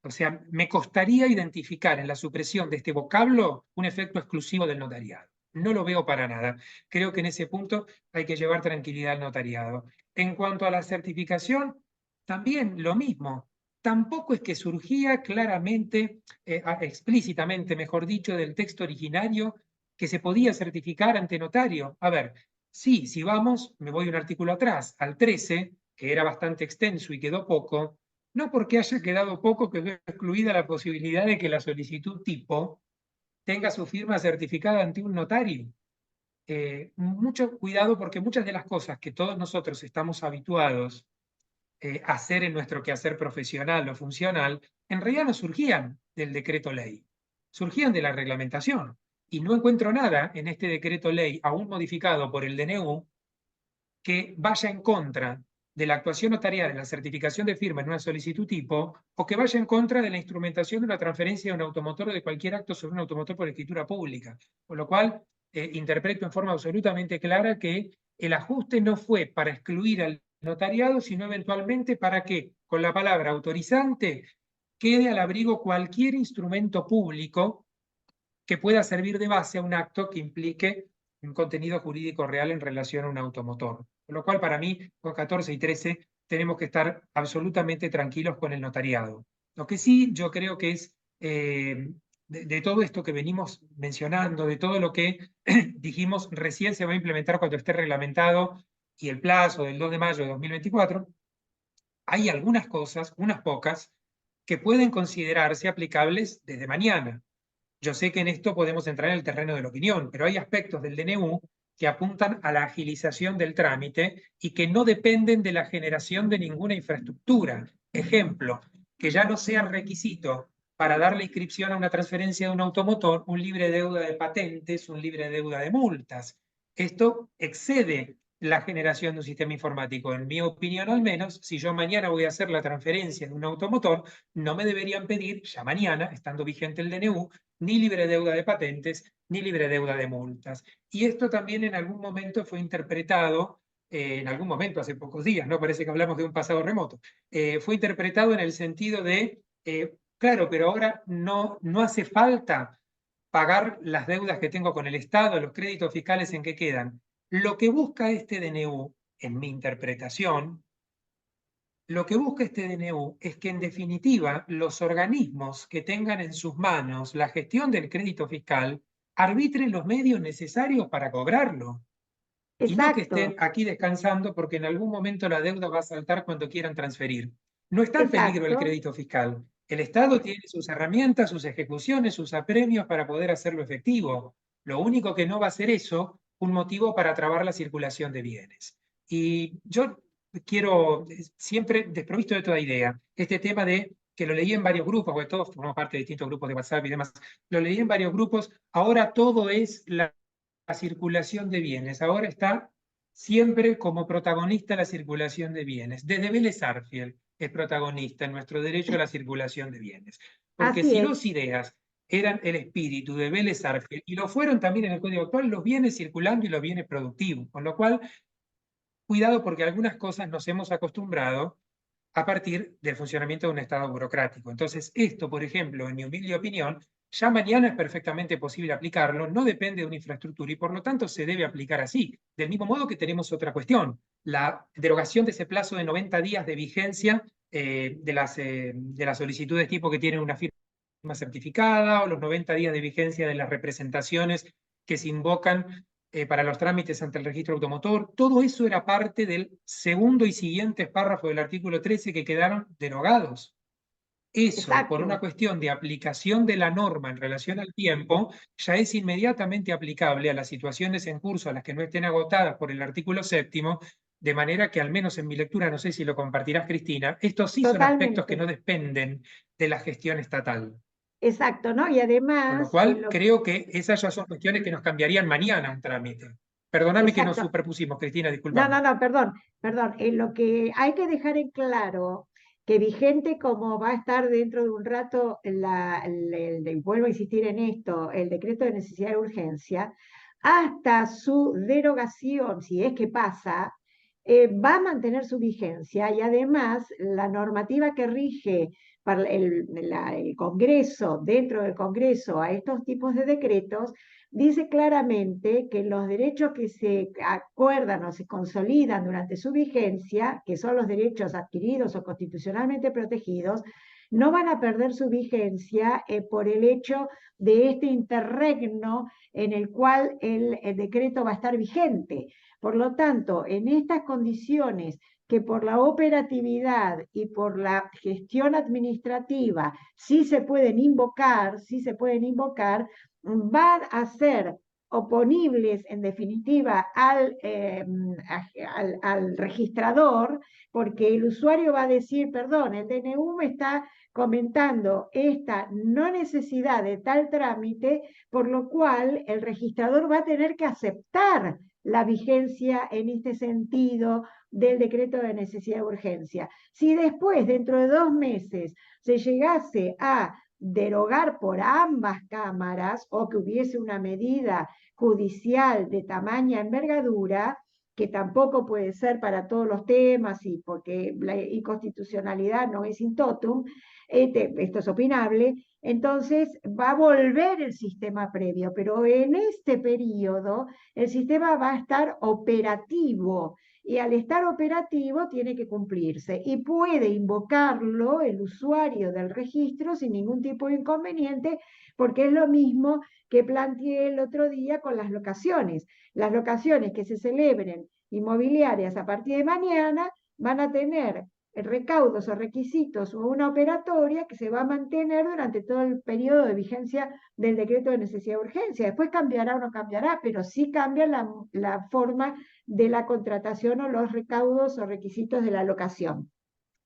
o sea, me costaría identificar en la supresión de este vocablo un efecto exclusivo del notariado. No lo veo para nada. Creo que en ese punto hay que llevar tranquilidad al notariado. En cuanto a la certificación, también lo mismo. Tampoco es que surgía claramente, explícitamente, mejor dicho, del texto originario que se podía certificar ante notario. A ver, sí, si vamos, me voy un artículo atrás, al 13, que era bastante extenso y quedó poco, no porque haya quedado poco, quedó excluida la posibilidad de que la solicitud tipo tenga su firma certificada ante un notario. Mucho cuidado porque muchas de las cosas que todos nosotros estamos habituados a hacer en nuestro quehacer profesional o funcional, en realidad no surgían del decreto ley, surgían de la reglamentación. Y no encuentro nada en este decreto ley, aún modificado por el DNU, que vaya en contra de la actuación notarial en la certificación de firma en una solicitud tipo, o que vaya en contra de la instrumentación de una transferencia de un automotor o de cualquier acto sobre un automotor por escritura pública. Con lo cual, interpreto en forma absolutamente clara que el ajuste no fue para excluir al notariado, sino eventualmente para que, con la palabra autorizante, quede al abrigo cualquier instrumento público que pueda servir de base a un acto que implique un contenido jurídico real en relación a un automotor. Con lo cual, para mí, con 14 y 13 tenemos que estar absolutamente tranquilos con el notariado. Lo que sí yo creo que es, de todo esto que venimos mencionando, de todo lo que dijimos recién se va a implementar cuando esté reglamentado y el plazo del 2 de mayo de 2024, hay algunas cosas, unas pocas, que pueden considerarse aplicables desde mañana. Yo sé que en esto podemos entrar en el terreno de la opinión, pero hay aspectos del DNU que apuntan a la agilización del trámite y que no dependen de la generación de ninguna infraestructura. Ejemplo, que ya no sea requisito para darle inscripción a una transferencia de un automotor un libre deuda de patentes, un libre deuda de multas. Esto excede la generación de un sistema informático. En mi opinión, al menos, si yo mañana voy a hacer la transferencia de un automotor, no me deberían pedir, ya mañana, estando vigente el DNU, ni libre deuda de patentes, ni libre deuda de multas. Y esto también en algún momento fue interpretado, en algún momento, hace pocos días, no parece que hablamos de un pasado remoto, fue interpretado en el sentido de, claro, pero ahora no hace falta pagar las deudas que tengo con el Estado, los créditos fiscales en que quedan. Lo que busca este DNU, en mi interpretación, lo que busca este DNU es que, en definitiva, los organismos que tengan en sus manos la gestión del crédito fiscal arbitren los medios necesarios para cobrarlo. Y no que estén Exacto, aquí descansando porque en algún momento la deuda va a saltar cuando quieran transferir. No está en peligro el exacto, crédito fiscal. El Estado tiene sus herramientas, sus ejecuciones, sus apremios para poder hacerlo efectivo. Lo único que no va a ser eso un motivo para trabar la circulación de bienes. Y yo quiero, siempre desprovisto de toda idea, este tema de que lo leí en varios grupos, porque todos formamos parte de distintos grupos de WhatsApp y demás, lo leí en varios grupos, ahora todo es la circulación de bienes. Ahora está siempre como protagonista la circulación de bienes. Desde Vélez Sarsfield es protagonista en nuestro derecho a la circulación de bienes. Porque así si es, dos ideas eran el espíritu de Vélez Sarsfield y lo fueron también en el Código actual, los bienes circulando y los bienes productivos. Con lo cual, cuidado porque algunas cosas nos hemos acostumbrado a partir del funcionamiento de un Estado burocrático. Entonces, esto, por ejemplo, en mi humilde opinión, ya mañana es perfectamente posible aplicarlo, no depende de una infraestructura y por lo tanto se debe aplicar así. Del mismo modo que tenemos otra cuestión, la derogación de ese plazo de 90 días de vigencia de las solicitudes tipo que tienen una firma certificada o los 90 días de vigencia de las representaciones que se invocan para los trámites ante el registro automotor. Todo eso era parte del segundo y siguientes párrafos del artículo 13 que quedaron derogados. Eso, por una exacto, cuestión de aplicación de la norma en relación al tiempo, ya es inmediatamente aplicable a las situaciones en curso a las que no estén agotadas por el artículo séptimo, de manera que, al menos en mi lectura, no sé si lo compartirás, Cristina, estos sí son aspectos que no totalmente, dependen de la gestión estatal. exacto, ¿no? Y Con lo además, cual, creo que esas ya son cuestiones que nos cambiarían mañana un trámite. Perdóname que nos exacto, superpusimos, Cristina, no, discúlpame. no, no, perdón, perdón. Lo que hay que dejar en claro, que vigente como va a estar dentro de un rato, vuelvo a insistir en esto, el decreto de necesidad de urgencia, hasta su derogación, si es que pasa, va a mantener su vigencia y además la normativa que rige para el Congreso, dentro del Congreso, a estos tipos de decretos, dice claramente que los derechos que se acuerdan o se consolidan durante su vigencia, que son los derechos adquiridos o constitucionalmente protegidos, no van a perder su vigencia por el hecho de este interregno en el cual el decreto va a estar vigente. Por lo tanto, en estas condiciones que por la operatividad y por la gestión administrativa sí se pueden invocar, van a ser oponibles en definitiva al registrador, porque el usuario va a decir, perdón, el DNU me está comentando esta no necesidad de tal trámite, por lo cual el registrador va a tener que aceptar la vigencia en este sentido del decreto de necesidad de urgencia. Si después, dentro de 2 meses, se llegase a derogar por ambas cámaras o que hubiese una medida judicial de tamaña envergadura, que tampoco puede ser para todos los temas y porque la inconstitucionalidad no es in totum, esto es opinable, entonces va a volver el sistema previo, pero en este periodo el sistema va a estar operativo y al estar operativo tiene que cumplirse y puede invocarlo el usuario del registro sin ningún tipo de inconveniente, porque es lo mismo que planteé el otro día con las locaciones. Las locaciones que se celebren inmobiliarias a partir de mañana van a tener recaudos o requisitos o una operatoria que se va a mantener durante todo el periodo de vigencia del decreto de necesidad de urgencia. Después cambiará o no cambiará, pero sí cambia la forma de la contratación o los recaudos o requisitos de la locación.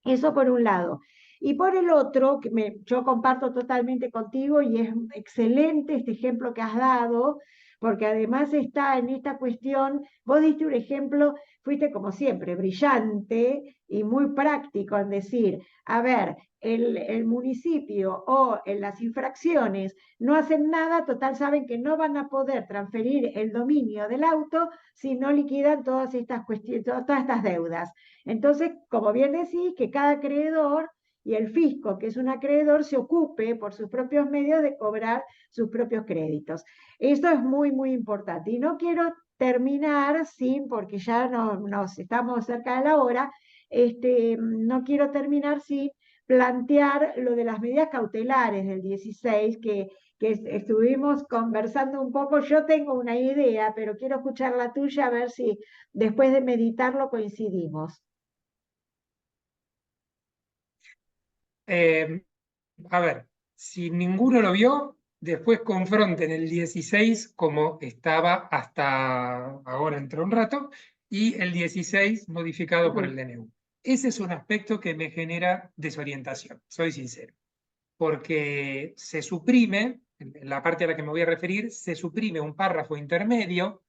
Eso por un lado. Y por el otro, yo comparto totalmente contigo y es excelente este ejemplo que has dado, porque además está en esta cuestión, vos diste un ejemplo, fuiste como siempre, brillante y muy práctico en decir, a ver, el municipio o en las infracciones no hacen nada, total saben que no van a poder transferir el dominio del auto si no liquidan todas estas cuestiones, todas estas deudas. Entonces, como bien decís, que cada acreedor y el fisco, que es un acreedor, se ocupe por sus propios medios de cobrar sus propios créditos. Esto es muy, muy importante. Y no quiero terminar sin, porque ya nos estamos cerca de la hora, no quiero terminar sin plantear lo de las medidas cautelares del 16, que estuvimos conversando un poco. Yo tengo una idea, pero quiero escuchar la tuya a ver si después de meditarlo coincidimos. A ver, si ninguno lo vio, después confronten el 16 como estaba hasta ahora entre un rato y el 16 modificado por el DNU. Ese es un aspecto que me genera desorientación, soy sincero, porque se suprime, en la parte a la que me voy a referir, se suprime un párrafo intermedio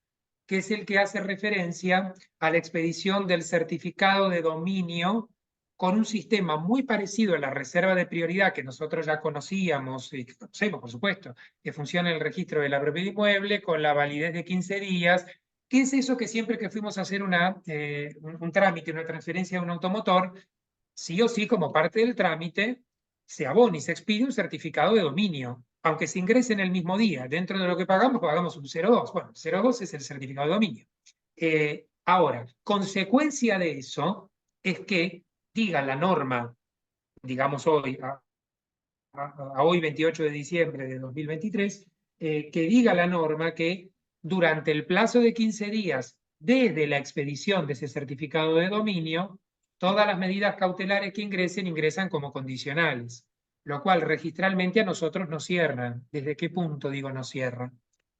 que es el que hace referencia a la expedición del certificado de dominio con un sistema muy parecido a la reserva de prioridad que nosotros ya conocíamos y que conocemos, por supuesto, que funciona en el registro de la propiedad inmueble con la validez de 15 días, que es eso que siempre que fuimos a hacer un trámite, una transferencia de un automotor, sí o sí, como parte del trámite, se abona y se expide un certificado de dominio, aunque se ingrese en el mismo día. Dentro de lo que pagamos un 02. Bueno, el 02 es el certificado de dominio. Ahora, consecuencia de eso es que diga la norma, digamos hoy, a hoy 28 de diciembre de 2023, que diga la norma que durante el plazo de 15 días desde la expedición de ese certificado de dominio, todas las medidas cautelares que ingresan como condicionales, lo cual registralmente a nosotros nos cierran. ¿Desde qué punto digo nos cierra?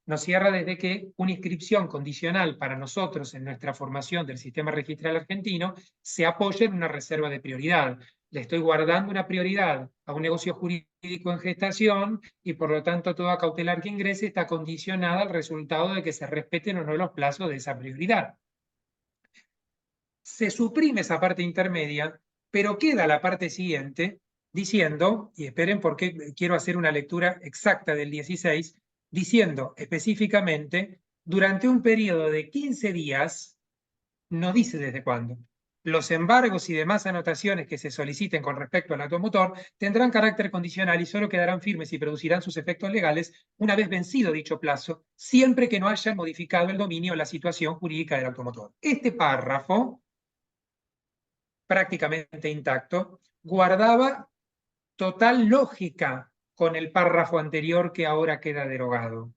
Nos cierra desde que una inscripción condicional para nosotros en nuestra formación del sistema registral argentino se apoya en una reserva de prioridad. Le estoy guardando una prioridad a un negocio jurídico en gestación y por lo tanto toda cautelar que ingrese está condicionada al resultado de que se respeten o no los plazos de esa prioridad. Se suprime esa parte intermedia, pero queda la parte siguiente diciendo, y esperen porque quiero hacer una lectura exacta del 16, diciendo específicamente, durante un periodo de 15 días, no dice desde cuándo, los embargos y demás anotaciones que se soliciten con respecto al automotor tendrán carácter condicional y solo quedarán firmes y producirán sus efectos legales una vez vencido dicho plazo, siempre que no hayan modificado el dominio o la situación jurídica del automotor. Este párrafo, prácticamente intacto, guardaba total lógica con el párrafo anterior que ahora queda derogado.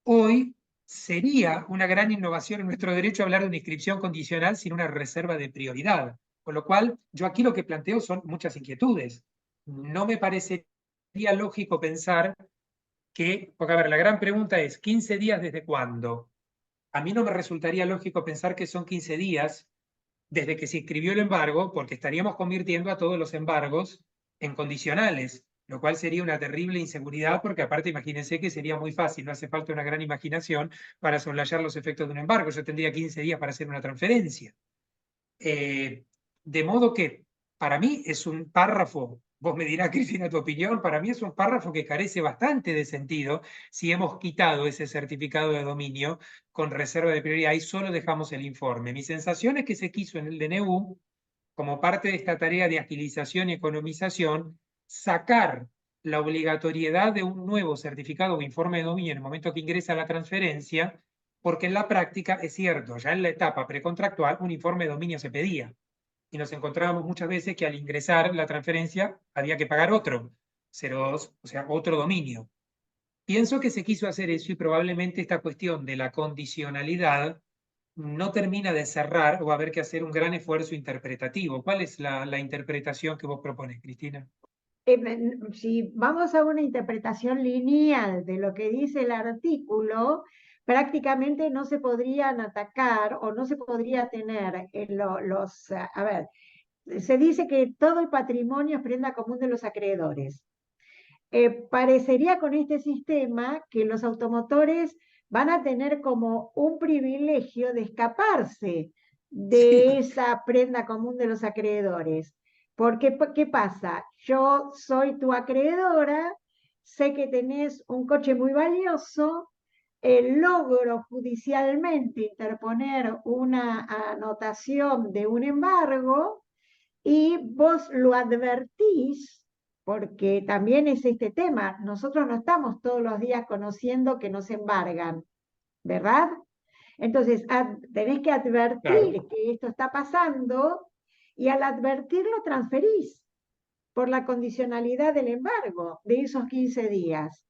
Hoy sería una gran innovación en nuestro derecho hablar de una inscripción condicional sin una reserva de prioridad. Con lo cual, yo aquí lo que planteo son muchas inquietudes. No me parecería lógico pensar que, porque a ver, la gran pregunta es, ¿15 días desde cuándo? A mí no me resultaría lógico pensar que son 15 días desde que se inscribió el embargo, porque estaríamos convirtiendo a todos los embargos en condicionales, lo cual sería una terrible inseguridad, porque aparte imagínense que sería muy fácil, no hace falta una gran imaginación para soslayar los efectos de un embargo. Yo tendría 15 días para hacer una transferencia. De modo que para mí es un párrafo, vos me dirás, Cristina, tu opinión, para mí es un párrafo que carece bastante de sentido si hemos quitado ese certificado de dominio con reserva de prioridad y solo dejamos el informe. Mi sensación es que se quiso en el DNU, como parte de esta tarea de agilización y economización, sacar la obligatoriedad de un nuevo certificado o informe de dominio en el momento que ingresa la transferencia, porque en la práctica es cierto, ya en la etapa precontractual un informe de dominio se pedía y nos encontrábamos muchas veces que al ingresar la transferencia había que pagar otro, 02, o sea, otro dominio. Pienso que se quiso hacer eso y probablemente esta cuestión de la condicionalidad no termina de cerrar o va a haber que hacer un gran esfuerzo interpretativo. ¿Cuál es la interpretación que vos propones, Cristina? Si vamos a una interpretación lineal de lo que dice el artículo, prácticamente no se podrían atacar o no se podría tener a ver, se dice que todo el patrimonio es prenda común de los acreedores. Parecería con este sistema que los automotores van a tener como un privilegio de escaparse de esa prenda común de los acreedores. Porque, ¿qué pasa? Yo soy tu acreedora, sé que tenés un coche muy valioso, logro judicialmente interponer una anotación de un embargo y vos lo advertís, porque también es este tema. Nosotros no estamos todos los días conociendo que nos embargan, ¿verdad? Entonces, tenés que advertir Claro. que esto está pasando y al advertirlo transferís por la condicionalidad del embargo de esos 15 días.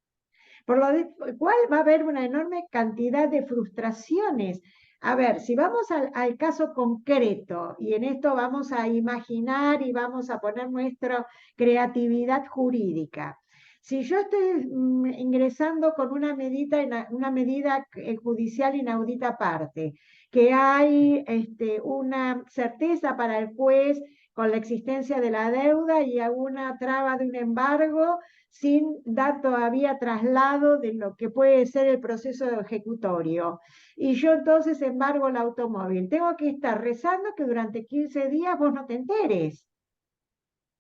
Por lo cual va a haber una enorme cantidad de frustraciones. A ver, si vamos al caso concreto, y en esto vamos a imaginar y vamos a poner nuestra creatividad jurídica. Si yo estoy ingresando con una medida judicial inaudita aparte, que hay una certeza para el juez con la existencia de la deuda y alguna traba de un embargo, sin dar todavía traslado de lo que puede ser el proceso ejecutorio. Y yo entonces embargo el automóvil. Tengo que estar rezando que durante 15 días vos no te enteres,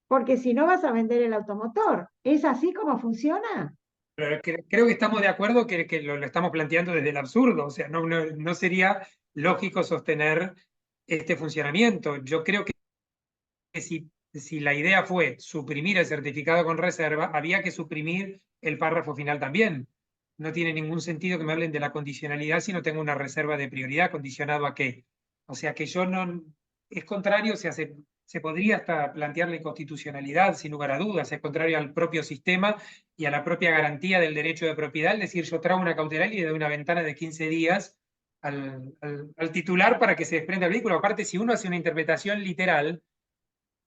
porque si no vas a vender el automotor. ¿Es así como funciona? Pero creo que estamos de acuerdo que lo estamos planteando desde el absurdo, o sea, no sería lógico sostener este funcionamiento. Yo creo que si la idea fue suprimir el certificado con reserva, había que suprimir el párrafo final también. No tiene ningún sentido que me hablen de la condicionalidad si no tengo una reserva de prioridad. ¿Condicionado a qué? O sea que yo no... Es contrario, o sea, se podría hasta plantear la inconstitucionalidad sin lugar a dudas, es contrario al propio sistema y a la propia garantía del derecho de propiedad, es decir, yo traigo una cautelar y le doy una ventana de 15 días al titular para que se desprenda el vehículo. Aparte, si uno hace una interpretación literal,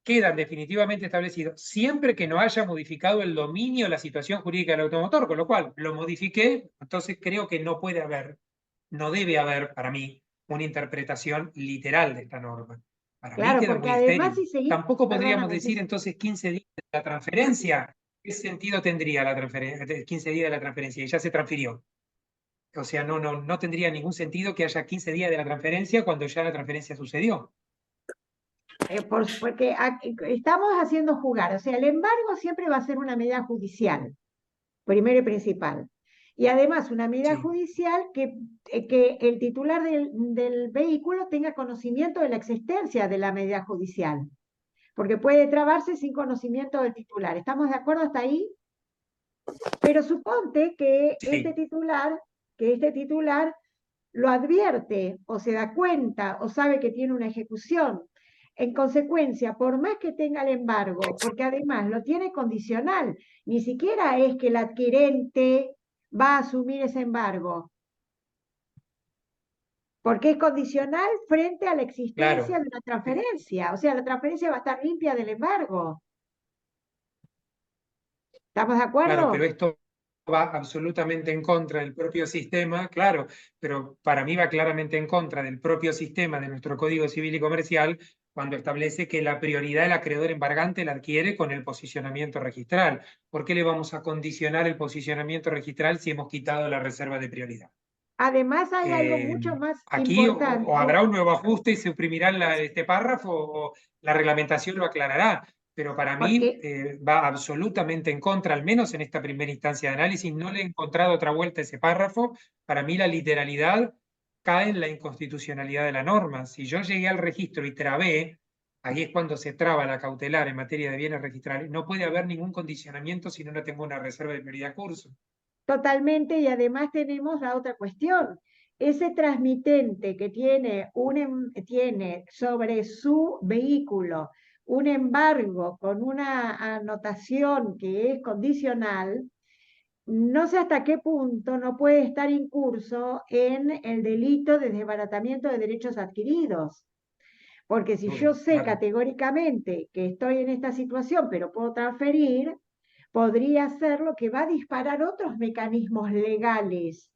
quedan definitivamente establecidos siempre que no haya modificado el dominio de la situación jurídica del automotor, con lo cual lo modifiqué, entonces creo que no puede haber, no debe haber para mí una interpretación literal de esta norma. Para mí Claro, queda porque muy además estéril. si seguís, Tampoco podríamos perdóname, decir entonces 15 días de la transferencia. ¿Qué sentido tendría la transferencia, 15 días de la transferencia? Y ya se transfirió. O sea, no tendría ningún sentido que haya 15 días de la transferencia cuando ya la transferencia sucedió. porque estamos haciendo jugar, o sea, el embargo siempre va a ser una medida judicial, primero y principal. Y además una medida Sí. judicial que el titular del vehículo tenga conocimiento de la existencia de la medida judicial, porque puede trabarse sin conocimiento del titular. ¿Estamos de acuerdo hasta ahí? Pero suponte que Sí. este titular lo advierte o se da cuenta o sabe que tiene una ejecución. En consecuencia, por más que tenga el embargo, porque además lo tiene condicional, ni siquiera es que el adquirente va a asumir ese embargo, porque es condicional frente a la existencia Claro, de una transferencia. O sea, la transferencia va a estar limpia del embargo. ¿Estamos de claro, pero acuerdo? esto va absolutamente en contra del propio sistema, claro, pero para mí va claramente en contra del propio sistema de nuestro Código Civil y Comercial cuando establece que la prioridad del acreedor embargante la adquiere con el posicionamiento registral. ¿Por qué le vamos a condicionar el posicionamiento registral si hemos quitado la reserva de prioridad? Además hay algo mucho más Aquí o habrá importante. un nuevo ajuste y se suprimirá este párrafo o la reglamentación lo aclarará, pero para mí Porque va absolutamente en contra, al menos en esta primera instancia de análisis, no le he encontrado otra vuelta a ese párrafo. Para mí la literalidad cae en la inconstitucionalidad de la norma. Si yo llegué al registro y trabé, ahí es cuando se traba la cautelar en materia de bienes registrales. No puede haber ningún condicionamiento si no tengo una reserva de prioridad en curso. totalmente, y además tenemos la otra cuestión. Ese transmitente que tiene sobre su vehículo un embargo con una anotación que es condicional, no sé hasta qué punto no puede estar incurso en el delito de desbaratamiento de derechos adquiridos. Porque si yo Dudo, sé claro. categóricamente que estoy en esta situación, pero puedo transferir, podría ser lo que va a disparar otros mecanismos legales.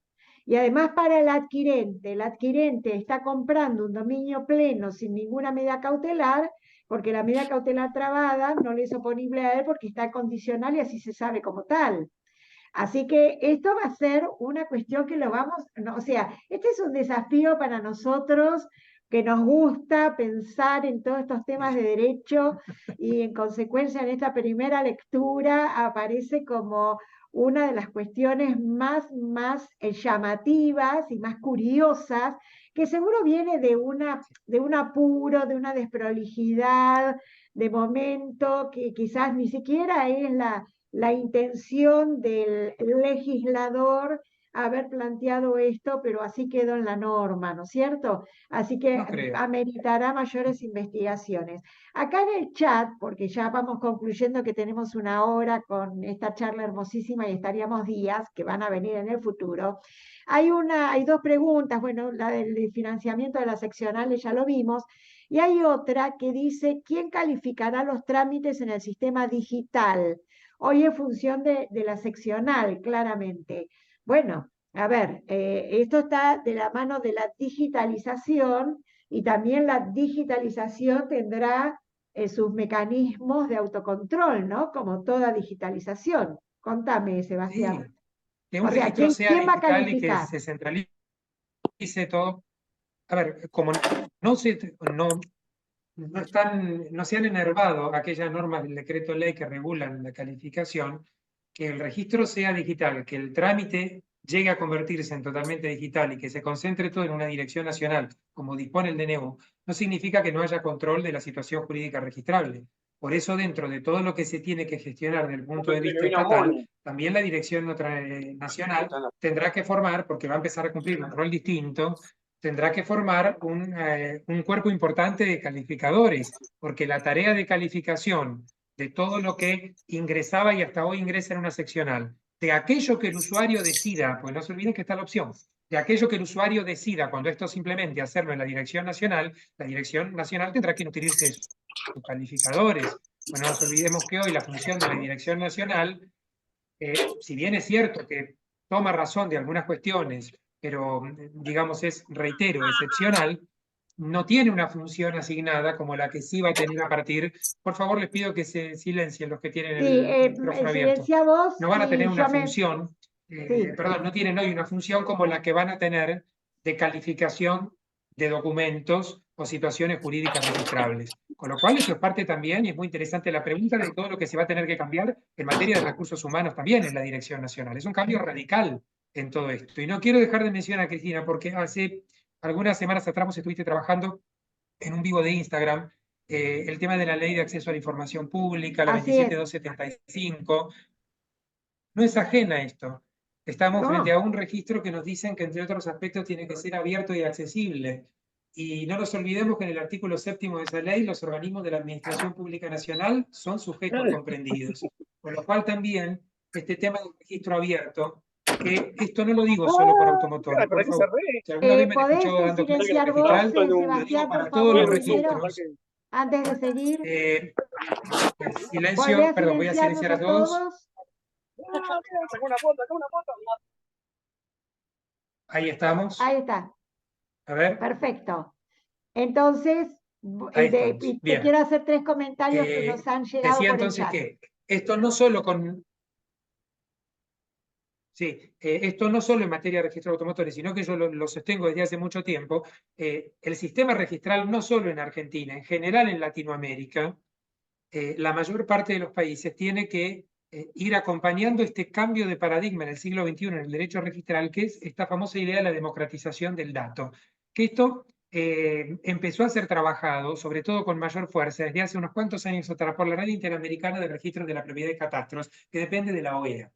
Y además para el adquirente está comprando un dominio pleno sin ninguna medida cautelar, porque la medida cautelar trabada no le es oponible a él porque está condicional y así se sabe como tal. Así que esto va a ser una cuestión que lo vamos, no, o sea, este es un desafío para nosotros que nos gusta pensar en todos estos temas de derecho y en consecuencia en esta primera lectura aparece como una de las cuestiones más llamativas y más curiosas, que seguro viene de un apuro, de una desprolijidad, de momento que quizás ni siquiera es la intención del legislador haber planteado esto, pero así quedó en la norma, ¿no es cierto? Así que No creo. ameritará mayores investigaciones. Acá en el chat, porque ya vamos concluyendo que tenemos una hora con esta charla hermosísima y estaríamos días que van a venir en el futuro, hay dos preguntas, bueno, la del financiamiento de las seccionales ya lo vimos, y hay otra que dice, ¿quién calificará los trámites en el sistema digital? Hoy en función de la seccional, claramente. Bueno, a ver, esto está de la mano de la digitalización y también la digitalización tendrá sus mecanismos de autocontrol, ¿no? Como toda digitalización. Contame, Sí, Sebastián. que un O sea, registro sea ¿quién va a digital y que calificar? se centralice todo. A ver, como no se, no se han enervado aquellas normas del decreto ley que regulan la calificación, que el registro sea digital, que el trámite llegue a convertirse en totalmente digital y que se concentre todo en una dirección nacional, como dispone el DNU, no significa que no haya control de la situación jurídica registrable. Por eso, dentro de todo lo que se tiene que gestionar desde el punto de vista estatal, también la dirección nacional tendrá que formar, porque va a empezar a cumplir un rol distinto, tendrá que formar un cuerpo importante de calificadores, porque la tarea de calificación de todo lo que ingresaba y hasta hoy ingresa en una seccional, de aquello que el usuario decida, pues no se olviden que está la opción, de aquello que el usuario decida cuando esto simplemente hacerlo en la Dirección Nacional tendrá que nutrirse de sus calificadores. Bueno, no nos olvidemos que hoy la función de la Dirección Nacional, si bien es cierto que toma razón de algunas cuestiones, pero digamos es, reitero, excepcional, no tiene una función asignada como la que sí va a tener a partir. Por favor, les pido que se silencien los que tienen Sí, el micrófono abierto. silencia vos No van a tener y una yo me... función, Sí, perdón, no tienen hoy una función como la que van a tener de calificación de documentos o situaciones jurídicas registrables. Con lo cual, eso es parte también, y es muy interesante la pregunta de todo lo que se va a tener que cambiar en materia de recursos humanos también en la Dirección Nacional. Es un cambio radical en todo esto. Y no quiero dejar de mencionar a Cristina, porque hace algunas semanas atrás vos estuviste trabajando en un vivo de Instagram el tema de la ley de acceso a la información pública, la así es. 27275. No es ajena a esto. Estamos frente No, a un registro que nos dicen que, entre otros aspectos, tiene que ser abierto y accesible. Y no nos olvidemos que en el artículo 7º de esa ley, los organismos de la Administración Pública Nacional son sujetos comprendidos. Con lo cual también este tema del registro abierto, que esto no lo digo solo por automotores, por favor. Si alguna vez me han ¿Podés escuchado dando clases silenciar vos, registral, lo digo Sebastián, por para todos los favor, primero, registros. antes de seguir? El Volvé silencio, a perdón, voy a silenciarnos silenciar a a todos. todos. Ahí estamos. Ahí está, A ver, perfecto. Entonces, ahí estamos. y te Bien. quiero hacer 3 comentarios que nos han llegado Decía por el entonces chat. que esto no solo con... Sí, esto no solo en materia de registro de automotores, sino que yo lo sostengo desde hace mucho tiempo. El sistema registral no solo en Argentina, en general en Latinoamérica, la mayor parte de los países tiene que ir acompañando este cambio de paradigma en el siglo XXI en el derecho registral, que es esta famosa idea de la democratización del dato. Que esto empezó a ser trabajado, sobre todo con mayor fuerza, desde hace unos cuantos años atrás, por la Red Interamericana de Registros de la Propiedad y Catastros, que depende de la OEA.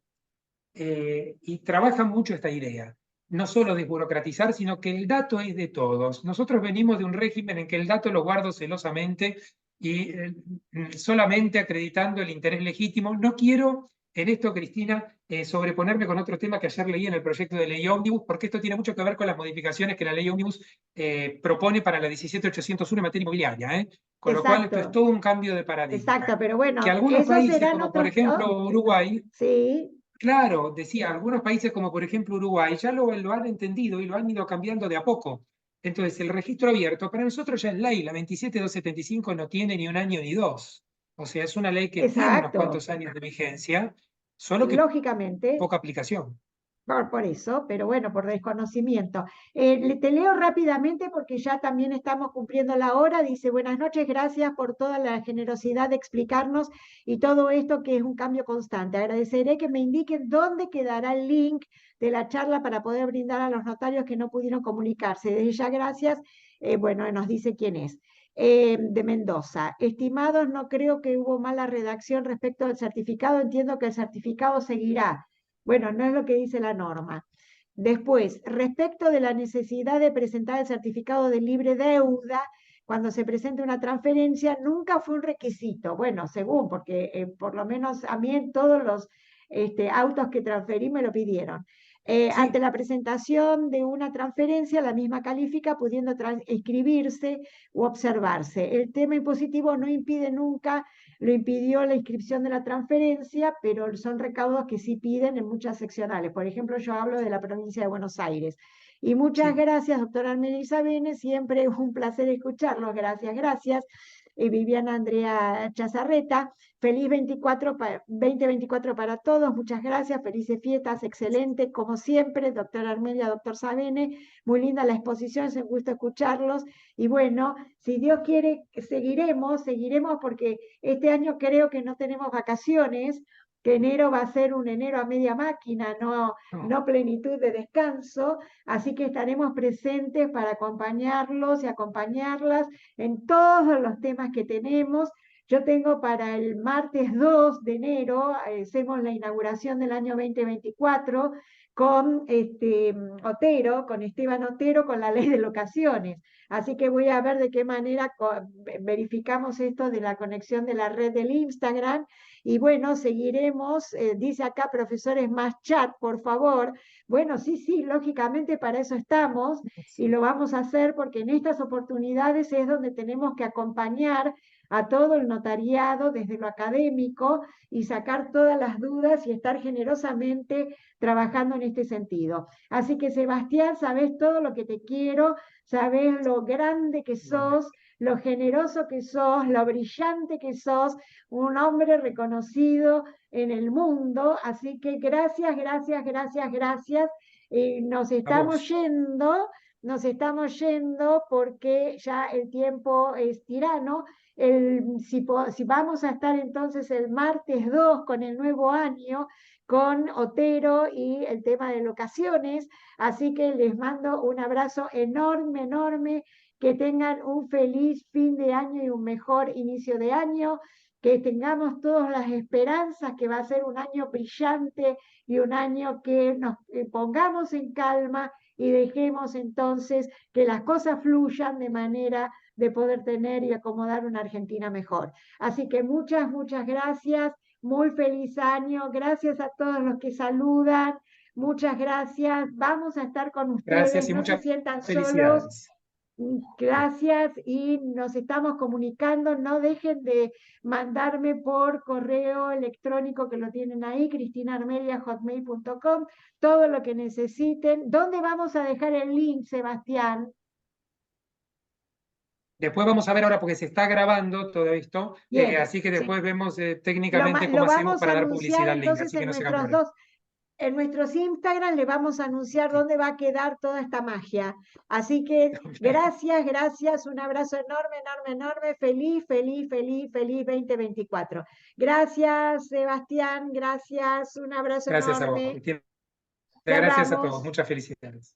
Y trabajan mucho esta idea, no solo desburocratizar, sino que el dato es de todos. Nosotros venimos de un régimen en que el dato lo guardo celosamente y solamente acreditando el interés legítimo. No quiero en esto, Cristina, sobreponerme con otro tema que ayer leí en el proyecto de ley Ómnibus, porque esto tiene mucho que ver con las modificaciones que la ley Ómnibus propone para la 17801 en materia inmobiliaria. Con lo cual, esto es Exacto, todo un cambio de paradigma. exacto, pero bueno, Que algunos esos países, serán como por otros... ejemplo Uruguay, sí, claro, decía, algunos países como por ejemplo Uruguay ya lo han entendido y lo han ido cambiando de a poco. Entonces, el registro abierto para nosotros ya es ley, la 27275 no tiene ni un año ni dos. O sea, es una ley que tiene unos exacto, cuantos años de vigencia, solo que lógicamente. poca aplicación. Por eso, pero bueno, por desconocimiento. Te leo rápidamente porque ya también estamos cumpliendo la hora. Dice, buenas noches, gracias por toda la generosidad de explicarnos y todo esto que es un cambio constante. Agradeceré que me indiquen dónde quedará el link de la charla para poder brindar a los notarios que no pudieron comunicarse. Desde ya, gracias. Bueno, nos dice quién es. De Mendoza. Estimados, no creo que hubo mala redacción respecto al certificado. Entiendo que el certificado seguirá. Bueno, no es lo que dice la norma. Después, respecto de la necesidad de presentar el certificado de libre deuda, cuando se presenta una transferencia, nunca fue un requisito. Bueno, según, porque por lo menos a mí en todos los autos que transferí me lo pidieron. Sí. Ante la presentación de una transferencia, la misma califica pudiendo inscribirse u observarse. El tema impositivo no impide nunca, lo impidió la inscripción de la transferencia, pero son recaudos que sí piden en muchas seccionales. Por ejemplo, yo hablo de la provincia de Buenos Aires. Y muchas Sí. gracias, doctora Armenia Isabene, siempre es un placer escucharlos. Gracias, gracias. Viviana Andrea Chazarreta, feliz 2024 para todos, muchas gracias, felices fiestas, excelente, como siempre, doctora Armelia, doctor Sabene, muy linda la exposición, es un gusto escucharlos, y bueno, si Dios quiere, seguiremos porque este año creo que no tenemos vacaciones, que enero va a ser un enero a media máquina, no plenitud de descanso, así que estaremos presentes para acompañarlos y acompañarlas en todos los temas que tenemos. Yo tengo para el martes 2 de enero, hacemos la inauguración del año 2024 con Otero, con Esteban Otero, con la ley de locaciones. Así que voy a ver de qué manera verificamos esto de la conexión de la red del Instagram. Y bueno, seguiremos, dice acá, profesores, más chat, por favor. Bueno, sí, lógicamente para eso estamos y lo vamos a hacer porque en estas oportunidades es donde tenemos que acompañar a todo el notariado desde lo académico y sacar todas las dudas y estar generosamente trabajando en este sentido. Así que Sebastián, sabes todo lo que te quiero, sabes lo grande que sos, lo generoso que sos, lo brillante que sos, un hombre reconocido en el mundo. Así que gracias, gracias, gracias, gracias. Nos estamos yendo porque ya el tiempo es tirano. Si vamos a estar entonces el martes 2 con el nuevo año, con Otero y el tema de locaciones, así que les mando un abrazo enorme, enorme, que tengan un feliz fin de año y un mejor inicio de año, que tengamos todas las esperanzas que va a ser un año brillante y un año que nos pongamos en calma y dejemos entonces que las cosas fluyan de manera de poder tener y acomodar una Argentina mejor. Así que muchas, muchas gracias, muy feliz año, gracias a todos los que saludan, muchas gracias, vamos a estar con Gracias ustedes, y no se muchas sientan solos. felicidades. Gracias y nos estamos comunicando. No dejen de mandarme por correo electrónico que lo tienen ahí, cristinarmelia@hotmail.com, todo lo que necesiten. ¿Dónde vamos a dejar el link, Sebastián? Después vamos a ver ahora porque se está grabando todo esto, Bien, así que sí. después vemos técnicamente cómo Lo hacemos vamos a para dar anunciar publicidad al link, entonces así que en no se hagan nuestros problemas. en nuestros Instagram le vamos a anunciar dónde va a quedar toda esta magia. Así que gracias, gracias, un abrazo enorme, enorme, enorme, feliz, feliz, feliz, feliz 2024. Gracias, Sebastián, gracias, un abrazo Gracias a vos, enorme. Cristina. Gracias a todos, Cerramos. muchas felicidades.